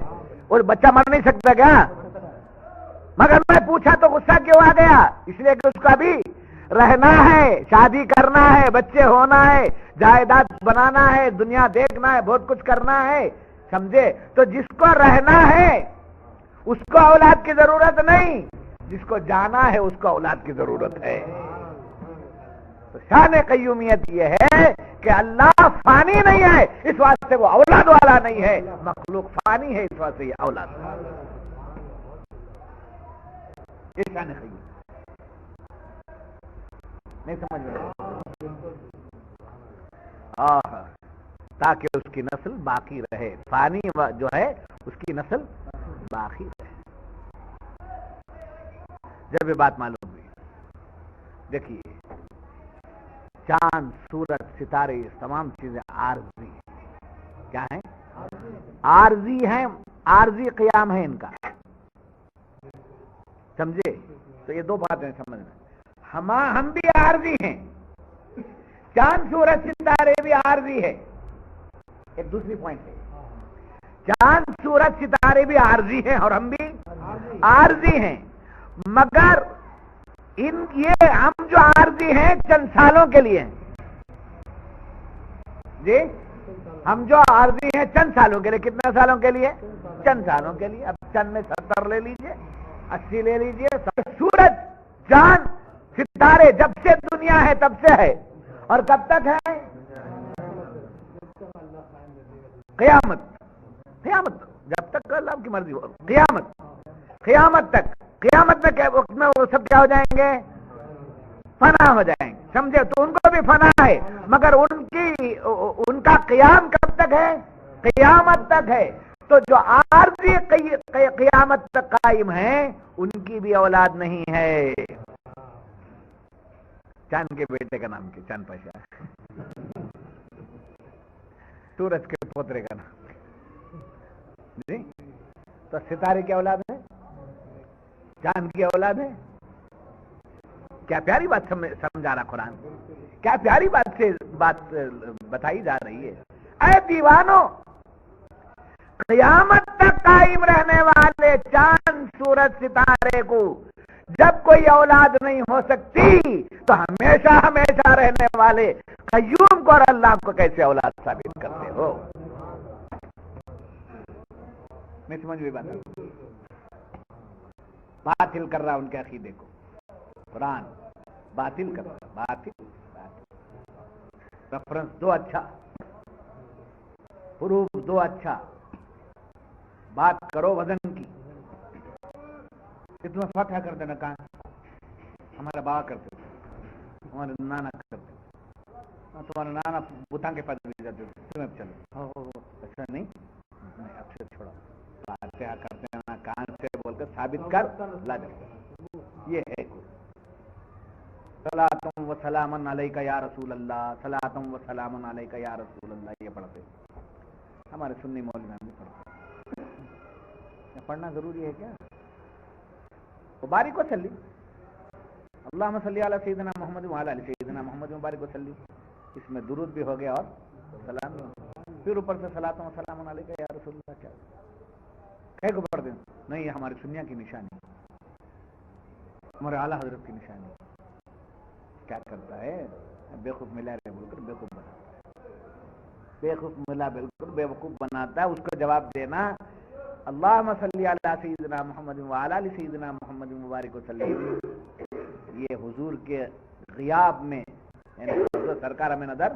وہ بچہ مر نہیں سکتا کیا؟ مگر میں پوچھا تو غصہ کیوں آ گیا؟ اس لیے کہ اس کا بھی رہنا ہے، شادی کرنا ہے، بچے ہونا ہے، جائیداد بنانا ہے، دنیا دیکھنا ہے، بہت کچھ کرنا ہے، سمجھے؟ تو جس کو رہنا ہے اس کو اولاد کی ضرورت نہیں، جس کو جانا ہے اس کو اولاد کی ضرورت ہے۔ تو شان قیومیت یہ ہے کہ اللہ فانی نہیں ہے، اس واسطے وہ اولاد والا نہیں ہے، مخلوق فانی ہے، اس واسطے یہ اولاد والا، یہ شان قیومیت نہیں سمجھ میں؟ تاکہ اس کی نسل باقی رہے، فانی جو ہے اس کی نسل باقی رہے۔ جب یہ بات معلوم ہوئی، دیکھیے چاند، سورج، ستارے، یہ تمام چیزیں عارضی ہیں، کیا ہیں؟ عارضی ہیں، عارضی قیام ہے ان کا، سمجھے؟ تو یہ دو باتیں سمجھنا، ہم بھی عارضی ہیں، چاند سورج ستارے بھی عارضی ہے، ایک دوسری پوائنٹ ہے، چاند سورج ستارے بھی عارضی ہیں اور ہم بھی عارضی ہیں، مگر یہ ہم جو عارضی ہیں چند سالوں کے لیے، جی ہم جو عارضی ہیں چند سالوں کے لیے، کتنے سالوں کے لیے؟ چند سالوں کے لیے، اب چند میں 70 لے لیجئے، 80 لے لیجئے، سورج، چاند، ستارے جب سے دنیا ہے تب سے ہے، اور کب تک ہے؟ قیامت، قیامت جب تک اللہ کی مرضی ہو، قیامت تک، قیامت میں وقت میں وہ سب کیا ہو جائیں گے؟ فنا ہو جائیں گے، سمجھے؟ تو ان کو بھی فنا ہے، مگر ان کا قیام کب تک ہے؟ قیامت تک ہے، تو جو عارضی قیامت تک قائم ہیں ان کی بھی اولاد نہیں ہے۔ چاند کے بیٹے کا نام کیا؟ چاند پاشا، سورج کے پوترے کا نام، جی تو ستارے کی اولاد ہے، چاند کی اولاد ہے. کیا پیاری بات سمجھا رہا قرآن، کیا پیاری بات سے بات بتائی جا رہی ہے. اے دیوانو، قیامت تک قائم رہنے والے چاند سورج ستارے کو جب کوئی اولاد نہیں ہو سکتی تو ہمیشہ ہمیشہ رہنے والے قیوم کو اور اللہ کو کیسے اولاد ثابت کرتے ہو؟ میں سمجھ بھی بات باطل کر رہا ان کے عقیدے کو. قرآن باطل کر رہا، باطل. ریفرنس دو اچھا، پروف دو اچھا، بات کرو وزن کی. کہ تمہیں فتح کر دینا کہاں؟ ہمارا بابا کرتے، ہمارے نانا کرتے، تمہارا نانا بتاں کے پاس بھی جاتے تمہیں چلو. ایسا نہیں، اچھا چھوڑا، فاتحہ کرتے ہیں کان سے بول کر ثابت کر لا جاتا. یہ ہے صلاۃ و سلام علیک یا رسول اللہ، صلاۃ و سلام علیک یا رسول اللہ. یہ پڑھتے ہمارے سنی مولوی میں پڑھتے. پڑھنا ضروری ہے کیا؟ مبارک وسلم اللہم صلی علی سیدنا محمد وعلی آل سیدنا محمد مبارک وسلم. اس میں درود بھی ہو گیا اور سلام بھی ہو گیا. پھر اوپر سے صلاۃ و سلام علیک یا رسول اللہ. کیا کہے کو پڑھ دیں؟ نہیں، یہ ہماری سنیا کی نشانی، ہمارے اعلیٰ حضرت کی نشانی. کیا کرتا ہے؟ بیوقوف ملا رہے بول کر بیوقوف بناتا ہے، بیوقوف ملا بالکل بیوقوف بناتا ہے. اس کو جواب دینا اللہم صلی علی سیدنا محمد وعلی آل سیدنا محمد مبارک وسلم. یہ حضور کے غیاب میں یعنی حضور سرکار ہمیں نظر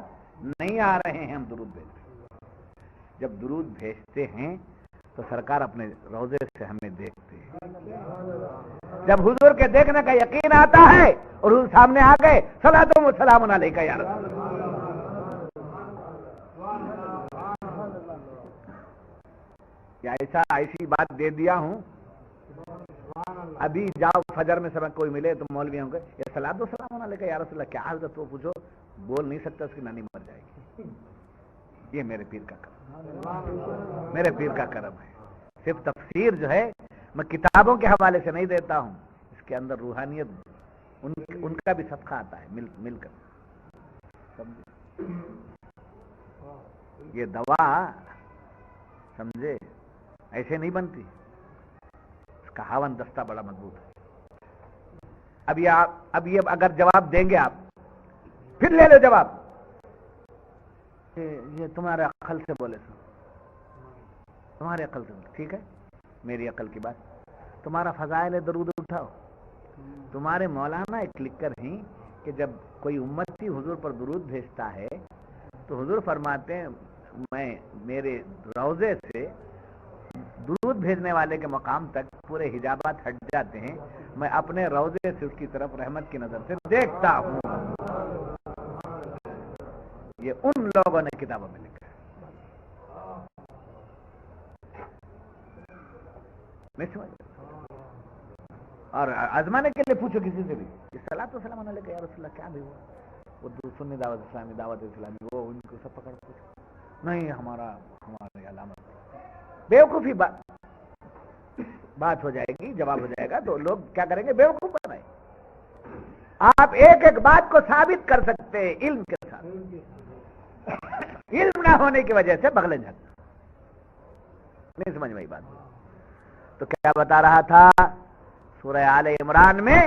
نہیں آ رہے ہیں، ہم درود بھیجتے ہیں. جب درود بھیجتے ہیں تو سرکار اپنے روضے سے ہمیں دیکھتے ہیں. جب حضور کے دیکھنے کا یقین آتا ہے اور حضور سامنے آ گئے، صلاۃ و سلام علیک یا رسول اللہ. یا ایسی بات دے دیا ہوں. ابھی جاؤ فجر میں سب کوئی ملے تو مولوی ہوں گے یا صلاۃ و سلام علیک یا رسول اللہ، کیا حضرت وہ پوچھو، بول نہیں سکتا، اس کی نانی مر جائے گی. یہ میرے پیر کا کرم، میرے پیر کا کرم ہے. صرف تفسیر جو ہے میں کتابوں کے حوالے سے نہیں دیتا ہوں، اس کے اندر روحانیت ان کا بھی صدقہ آتا ہے مل کر. یہ دوا سمجھے ایسے نہیں بنتی، اس کا ہاون دستہ بڑا مضبوط ہے. اب یہ اگر جواب دیں گے آپ، پھر لے لو جواب. یہ تمہارے عقل سے بولے سو، تمہارے عقل سے بولے، ٹھیک ہے میری عقل کی بات. تمہارا فضائل درود اٹھاؤ. تمہارے مولانا ایک لکھ کر ہیں کہ جب کوئی امتی حضور پر درود بھیجتا ہے تو حضور فرماتے ہیں میں میرے روضے سے درود بھیجنے والے کے مقام تک پورے حجابات ہٹ جاتے ہیں، میں اپنے روضے سے اس کی طرف رحمت کی نظر سے دیکھتا ہوں. یہ ان لوگوں نے کتابوں میں لکھا ہے. میں سمجھ اور آزمانے کے لیے پوچھو کسی سے بھی، صلاۃ و سلام علیک یا رسول اللہ کیا بھی ہوا؟ وہ سنی دعوت اسلامی، دعوت اسلامی، وہ ان کو سب پکڑ پوچھو. نہیں ہماری علامت بیوقوفی بات ہو جائے گی، جواب ہو جائے گا تو لوگ کیا کریں گے؟ بیوقوف بنائیں. آپ ایک ایک بات کو ثابت کر سکتے ہیں علم کے ساتھ. علم نہ ہونے کی وجہ سے بغلیں جھگڑا. نہیں سمجھ میں بات. تو کیا بتا رہا تھا؟ سورہ آل عمران میں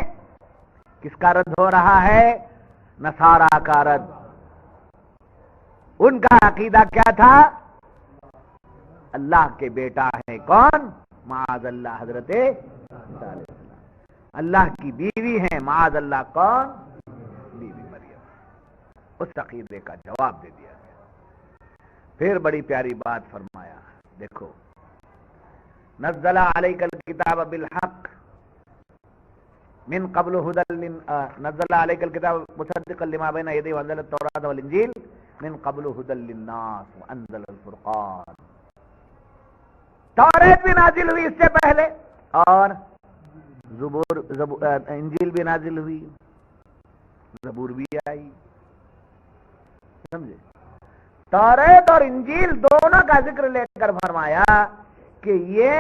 کس کا رد ہو رہا ہے؟ نصارا کا رد. ان کا عقیدہ کیا تھا؟ اللہ کے بیٹا ہے کون؟ معاذ اللہ حضرت عیسیٰ علیہ السلام. اللہ کی بیوی ہے معاذ اللہ کون؟ بیوی مریم. اس عقیدے کا جواب دے دیا گیا. پھر بڑی پیاری بات فرمایا، دیکھو نزل علیک الکتاب بالحق من قبل هدى نزل علیک الکتاب مصدقا لما بین یدیہ وانزل التوراۃ والانجیل من قبل هدى للناس وانزل الفرقان. توریت بھی نازل ہوئی اس سے پہلے اور انجیل بھی نازل ہوئی، زبور بھی آئی. سمجھے؟ توریت اور انجیل دونوں کا ذکر لے کر فرمایا کہ یہ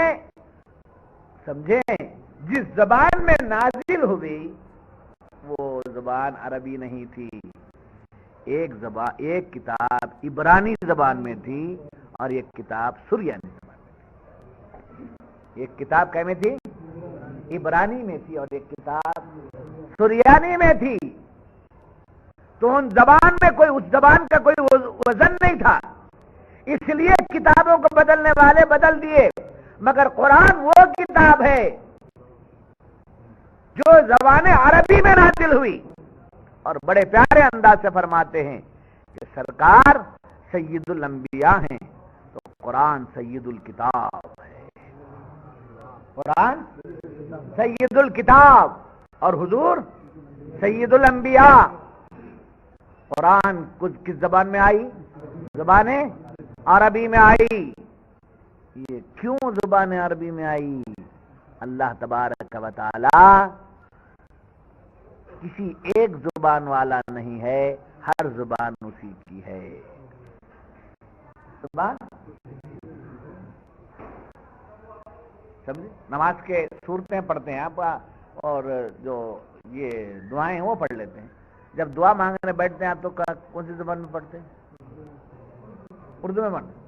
سمجھیں جس زبان میں نازل ہوئی وہ زبان عربی نہیں تھی، ایک کتاب عبرانی زبان میں تھی اور ایک کتاب سریانی زبان میں تھی۔ ایک کتاب کیا میں تھی؟ عبرانی میں تھی اور ایک کتاب سریانی میں تھی۔ تو ان زبان میں کوئی اس زبان کا کوئی وزن نہیں تھا، اس لیے کتابوں کو بدلنے والے بدل دیے، مگر قرآن وہ کتاب ہے جو زبان عربی میں نازل ہوئی۔ اور بڑے پیارے انداز سے فرماتے ہیں کہ سرکار سید الانبیاء ہیں تو قرآن سید الکتاب ہے، قرآن سید الکتاب اور حضور سید الانبیاء۔ قرآن کس زبان میں آئی؟ زبان عربی میں آئی۔ یہ کیوں زبان عربی میں آئی؟ اللہ تبارک و تعالی کسی ایک زبان والا نہیں ہے، ہر زبان اسی کی ہے۔ زبان سمجھے؟ نماز کے صورتیں پڑھتے ہیں آپ اور جو یہ دعائیں وہ پڑھ لیتے ہیں، جب دعا مانگنے بیٹھتے ہیں آپ تو کون سی زبان میں پڑھتے ہیں؟ اردو میں پڑھتے ہیں؟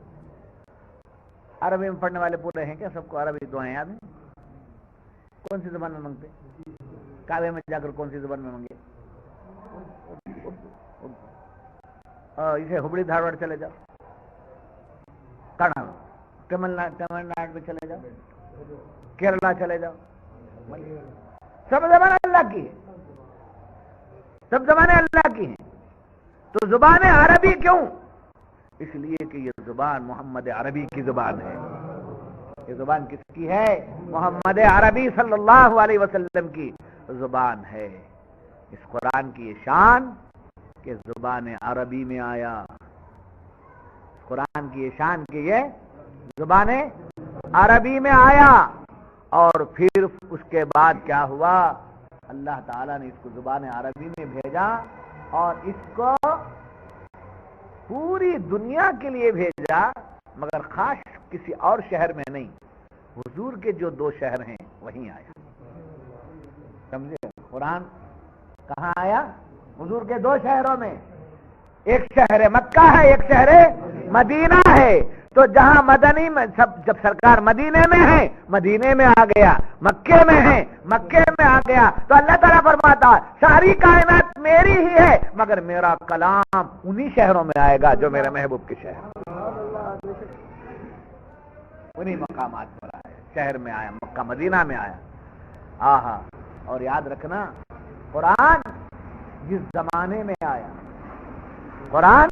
عربی میں پڑھنے والے پورے ہیں کیا؟ سب کو عربی دعائیں یاد ہیں؟ کون سی زبان میں مانگتے؟ کعبے میں جا کر کون سی زبان میں مانگے؟ اسے ہبڑی دھارواڑ چلے جاؤ، تمل ناڈو میں چلے جاؤ، کیرلا چلے جاؤ، سب زبان اللہ کی ہے، سب زبانیں اللہ کی ہیں۔ تو زبان عربی کیوں؟ اس لیے کہ یہ زبان محمد عربی کی زبان ہے۔ یہ زبان کس کی ہے؟ محمد عربی صلی اللہ علیہ وسلم کی زبان ہے۔ اس قرآن کی یہ شان کہ زبان عربی میں آیا، قرآن کی یہ شان کہ یہ زبان عربی میں آیا، اور پھر اس کے بعد کیا ہوا؟ اللہ تعالیٰ نے اس کو زبان عربی میں بھیجا اور اس کو پوری دنیا کے لیے بھیجا، مگر خاص کسی اور شہر میں نہیں، حضور کے جو 2 شہر ہیں وہیں آیا۔ سمجھے؟ قرآن کہاں آیا؟ حضور کے 2 شہروں میں، ایک شہر مکہ ہے، ایک شہر مدینہ ہے۔ تو جہاں مدنی میں جب سرکار مدینے میں ہے مدینے میں آ گیا، مکے میں ہے مکے میں آ گیا، تو اللہ تعالیٰ فرماتا ساری کائنات میری ہی ہے مگر میرا کلام انہی شہروں میں آئے گا جو میرے محبوب کے شہر، انہی مقامات پر آیا، شہر میں آیا، مکہ مدینہ میں آیا۔ آہا، اور یاد رکھنا قرآن جس زمانے میں آیا، قرآن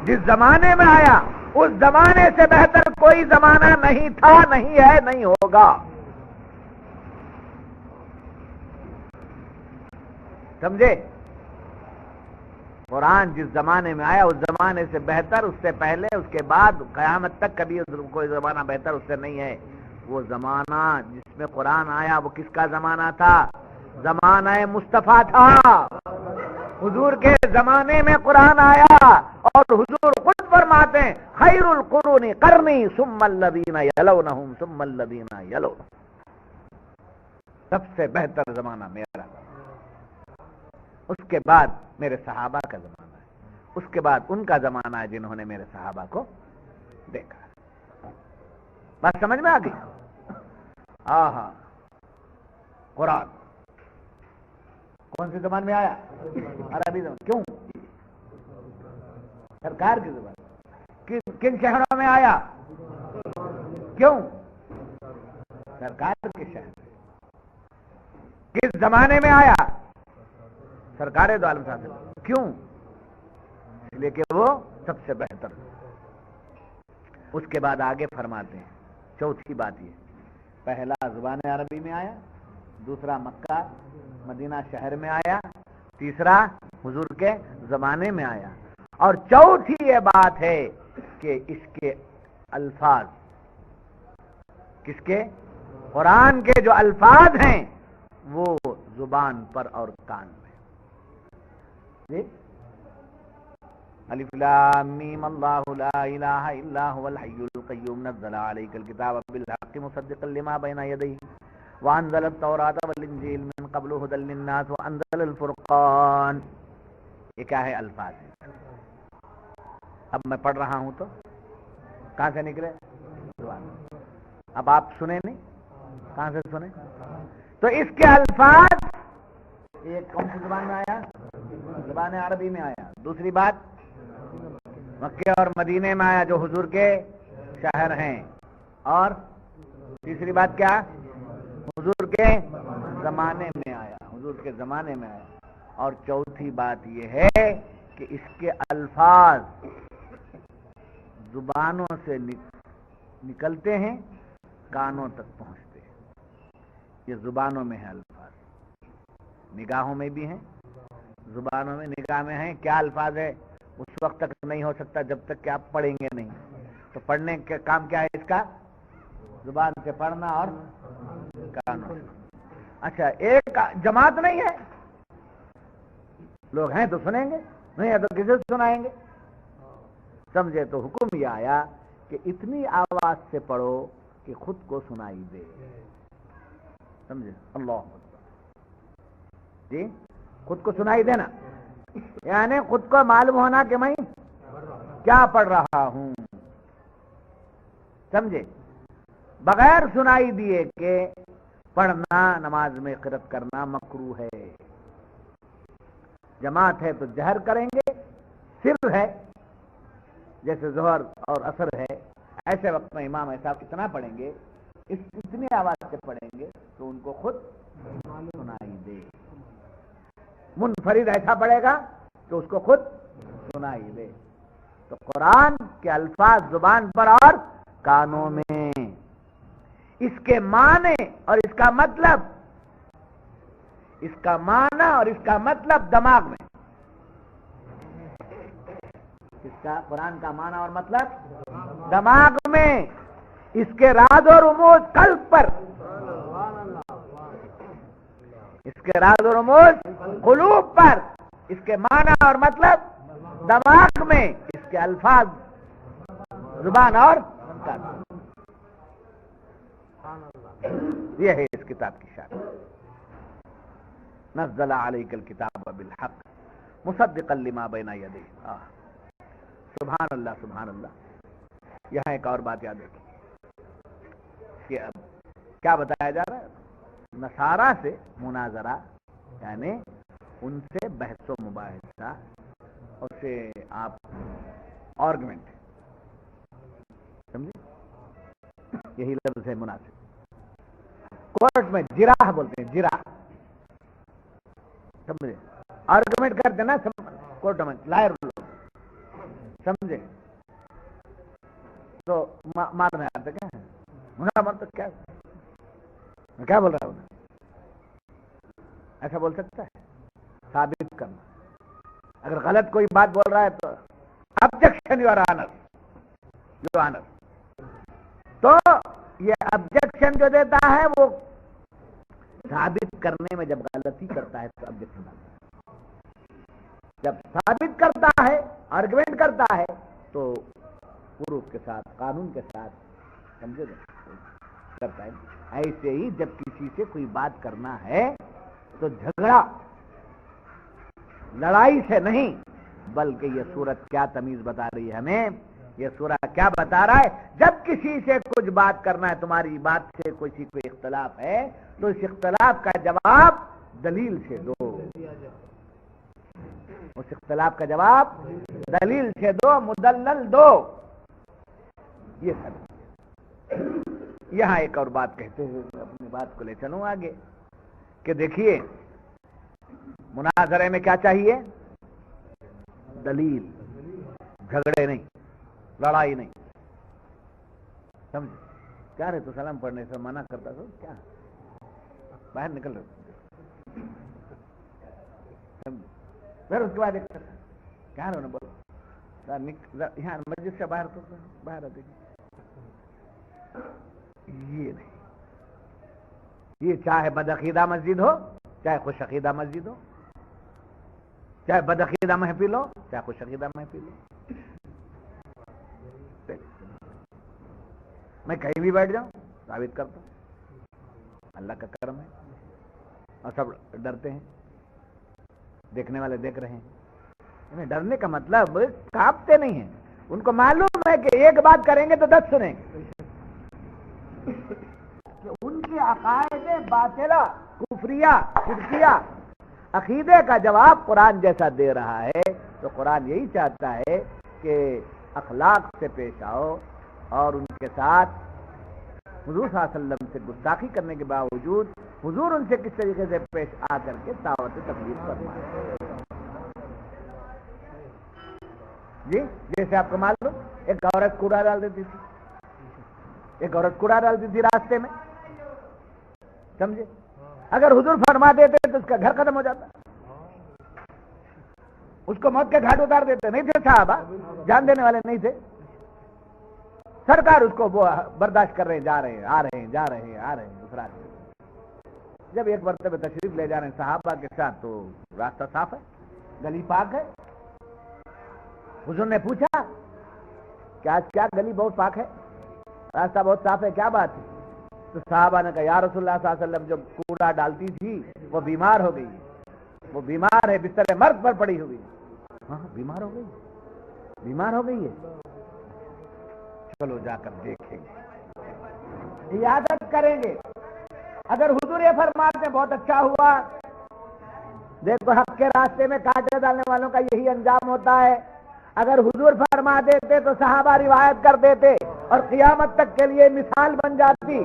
جس زمانے میں آیا اس زمانے سے بہتر کوئی زمانہ نہیں تھا، نہیں ہے، نہیں ہوگا۔ سمجھے؟ قرآن جس زمانے میں آیا اس زمانے سے بہتر، اس سے پہلے، اس کے بعد، قیامت تک کبھی کوئی زمانہ بہتر اس سے نہیں ہے۔ وہ زمانہ جس میں قرآن آیا وہ کس کا زمانہ تھا؟ زمانہ مصطفیٰ تھا۔ حضور کے زمانے میں قرآن آیا اور حضور خود فرماتے ہیں خیر القرون قرنی ثم الذین یلونہم ثم الذین یلونہم، سب سے بہتر زمانہ میرا، اس کے بعد میرے صحابہ کا زمانہ ہے، اس کے بعد ان کا زمانہ ہے جنہوں نے میرے صحابہ کو دیکھا۔ بات سمجھ میں آ گئی؟ آہا، قرآن کون سی زبان میں آیا؟ عربی زبان۔ کیوں؟ سرکار کی زبان۔ کن شہروں میں آیا؟ کیوں؟ سرکار کے شہر۔ کس زمانے میں آیا؟ سرکار دو عالم صاحب۔ کیوں؟ اس لیے کہ وہ سب سے بہتر۔ اس کے بعد آگے فرماتے ہیں چوتھی بات یہ، پہلا زبان عربی میں آیا، دوسرا مکہ مدینہ شہر میں آیا، تیسرا حضور کے زمانے میں آیا، اور چوتھی یہ بات ہے کہ اس کے الفاظ، کس کے؟ قرآن کے جو الفاظ ہیں وہ زبان پر اور کان میں۔ الف لام میم اللہ لا الہ الا هو الحی القیوم نزل علیک الکتاب بالحق مصدقا لما بین یدیہ وانزل التوراۃ والانجیل من قبل ھدی للناس وانزل الفرقان. یہ کیا ہے؟ الفاظ ہیں. اب میں پڑھ رہا ہوں تو کہاں سے نکلے؟ زبان. اب آپ سنیں نہیں؟ کہاں سے سنیں؟ تو اس کے الفاظ ایک کون سی زبان میں آیا؟ زبان عربی میں آیا. دوسری بات مکے اور مدینے میں آیا جو حضور کے شہر ہیں. اور تیسری بات کیا؟ حضور کے زمانے میں آیا. حضور کے زمانے میں آیا. اور چوتھی بات یہ ہے کہ اس کے الفاظ زبانوں سے نکلتے ہیں، کانوں تک پہنچتے ہیں. یہ زبانوں میں ہے الفاظ، نگاہوں میں بھی ہیں، زبانوں میں. نگاہ میں ہیں کیا الفاظ ہے اس وقت تک نہیں ہو سکتا جب تک کہ آپ پڑھیں گے نہیں. تو پڑھنے کا کام کیا ہے اس کا؟ زبان سے پڑھنا اور کانوں سے. اچھا، ایک جماعت نہیں ہے، لوگ ہیں تو سنیں گے، نہیں ہے تو کسی سے سنائیں گے. سمجھے؟ تو حکم یہ آیا کہ اتنی آواز سے پڑھو کہ خود کو سنائی دے. سمجھے؟ اللہ جی، خود کو سنائی دینا یعنی خود کو معلوم ہونا کہ میں کیا پڑھ رہا ہوں. سمجھے؟ بغیر سنائی دیے کہ پڑھنا، نماز میں قرأت کرنا مکروہ ہے. جماعت ہے تو جہر کریں گے. سر ہے جیسے ظہر اور عصر ہے، ایسے وقت میں امام صاحب اتنا پڑھیں گے، اتنی آواز سے پڑھیں گے تو ان کو خود سنائی دے. منفرد ایسا پڑھے گا تو اس کو خود سنائی دے. تو قرآن کے الفاظ زبان پر اور کانوں میں، اس کے معنی اور اس کا مطلب، اس کا معنی اور اس کا مطلب دماغ میں. اس کا قرآن کا معنی اور مطلب دماغ میں، اس کے راز و رموز قلب پر، اس کے راز و رموز قلوب پر، اس کے معنی اور مطلب دماغ میں، اس کے الفاظ زبان اور کان. یہ ہے اس کتاب کی شان. نزل علیک الکتاب بالحق مصدقا لما بین یدیہ. سبحان اللہ سبحان اللہ. یہاں ایک اور بات یاد رکھیے کہ اب کیا بتایا جا رہا ہے؟ نصارہ سے مناظرہ، یعنی ان سے بحث و مباحثہ، اور سے آپ آرگومنٹ، سمجھے؟ یہی لفظ ہے مناسب. کورٹ میں جراح بولتے ہیں، جراح. سمجھے؟ آرگومنٹ کرتے نا کورٹ میں لائر لوگ. سمجھے؟ تو مار میں آتا کیا ہے تو کیا بول رہا ہوں؟ ایسا بول سکتا ہے؟ ثابت کرنا. اگر غلط کوئی بات بول رہا ہے تو objection your honor. تو یہ objection جو دیتا ہے وہ ثابت کرنے میں، جب غلطی کرتا ہے تو objection دیتا ہے. جب ثابت کرتا ہے، آرگومنٹ کرتا ہے تو پروف کے ساتھ، قانون کے ساتھ، سمجھے کرتا ہے. ایسے ہی جب کسی سے کوئی بات کرنا ہے تو جھگڑا، لڑائی سے نہیں، بلکہ یہ سورت کیا تمیز بتا رہی ہے ہمیں؟ یہ سورہ کیا بتا رہا ہے؟ جب کسی سے کچھ بات کرنا ہے، تمہاری بات سے کسی کو اختلاف ہے، تو اس اختلاف کا جواب دلیل سے دو. اس اختلاف کا جواب دلیل سے دو، مدلل دو. یہ سب. یہاں ایک اور بات کہتے ہوئے اپنی بات کو لے چلوں آگے کہ دیکھیے، مناظرے میں کیا چاہیے؟ دلیل، جھگڑے نہیں، لڑائی نہیں. سمجھے؟ کیا رہے تو سلام پڑھنے سے منع کرتا تو کیا باہر نکل رہے. پھر اس کے بعد کیا رہے بولو یہاں مسجد سے باہر تو باہر آتے. یہ نہیں. یہ چاہے بدعقیدہ مسجد ہو، چاہے خوش عقیدہ مسجد ہو، چاہے بدعقیدہ محفل ہو چاہے خوش عقیدہ محفل ہو، میں کہیں بھی بیٹھ جاؤں ثابت کرتا ہوں، اللہ کا کرم ہے، اور سب ڈرتے ہیں، دیکھنے والے دیکھ رہے ہیں۔ ڈرنے کا مطلب کانپتے نہیں ہیں، ان کو معلوم ہے کہ ایک بات کریں گے تو 10 سنیں گے، کہ ان کے عقائد باطلہ کفریہ شرکیہ عقیدے کا جواب قرآن جیسا دے رہا ہے، تو قرآن یہی چاہتا ہے کہ اخلاق سے پیش آؤ، اور ان کے ساتھ حضور صلی اللہ علیہ وسلم سے گستاخی کرنے کے باوجود حضور ان سے کس طریقے سے پیش آ کر کے دعوت تبلیغ فرمائے۔ جی جیسے آپ کو معلوم ایک عورت کوڑا ڈال دیتی تھی، ایک عورت کوڑا ڈال دیتی تھی راستے میں، سمجھے، اگر حضور فرما دیتے تو اس کا گھر ختم ہو جاتا، اس کو موت کے گھاٹ اتار دیتے، نہیں تھے صحابہ، جان دینے والے نہیں تھے، سرکار اس کو وہ برداشت کر رہے ہیں، جا رہے ہیں آ رہے ہیں، جا رہے ہیں آ رہے ہیں، دوسرا جب ایک مرتبہ تشریف لے جا رہے ہیں صحابہ کے ساتھ تو راستہ صاف ہے، گلی پاک ہے، حضور نے پوچھا کہ آج کیا گلی بہت پاک ہے، راستہ بہت صاف ہے، کیا بات ہے؟ تو صحابہ نے کہا یا رسول اللہ صلی اللہ علیہ وسلم جو کوڑا ڈالتی تھی وہ بیمار ہو گئی، وہ بیمار ہے، بستر مرگ پر پڑی ہوئی۔ ہاں بیمار ہو گئی، بیمار ہو گئی ہے، چلو جا کر دیکھیں گے، عیادت کریں گے، اگر حضور یہ فرماتے ہیں بہت اچھا ہوا، دیکھو حق کے راستے میں کانٹے ڈالنے والوں کا یہی انجام ہوتا ہے، اگر حضور فرما دیتے تو صحابہ روایت کر دیتے اور قیامت تک کے لیے مثال بن جاتی،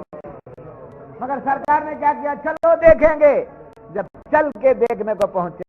مگر سرکار نے کیا کیا، چلو دیکھیں گے، جب چل کے دیکھنے کو پہنچے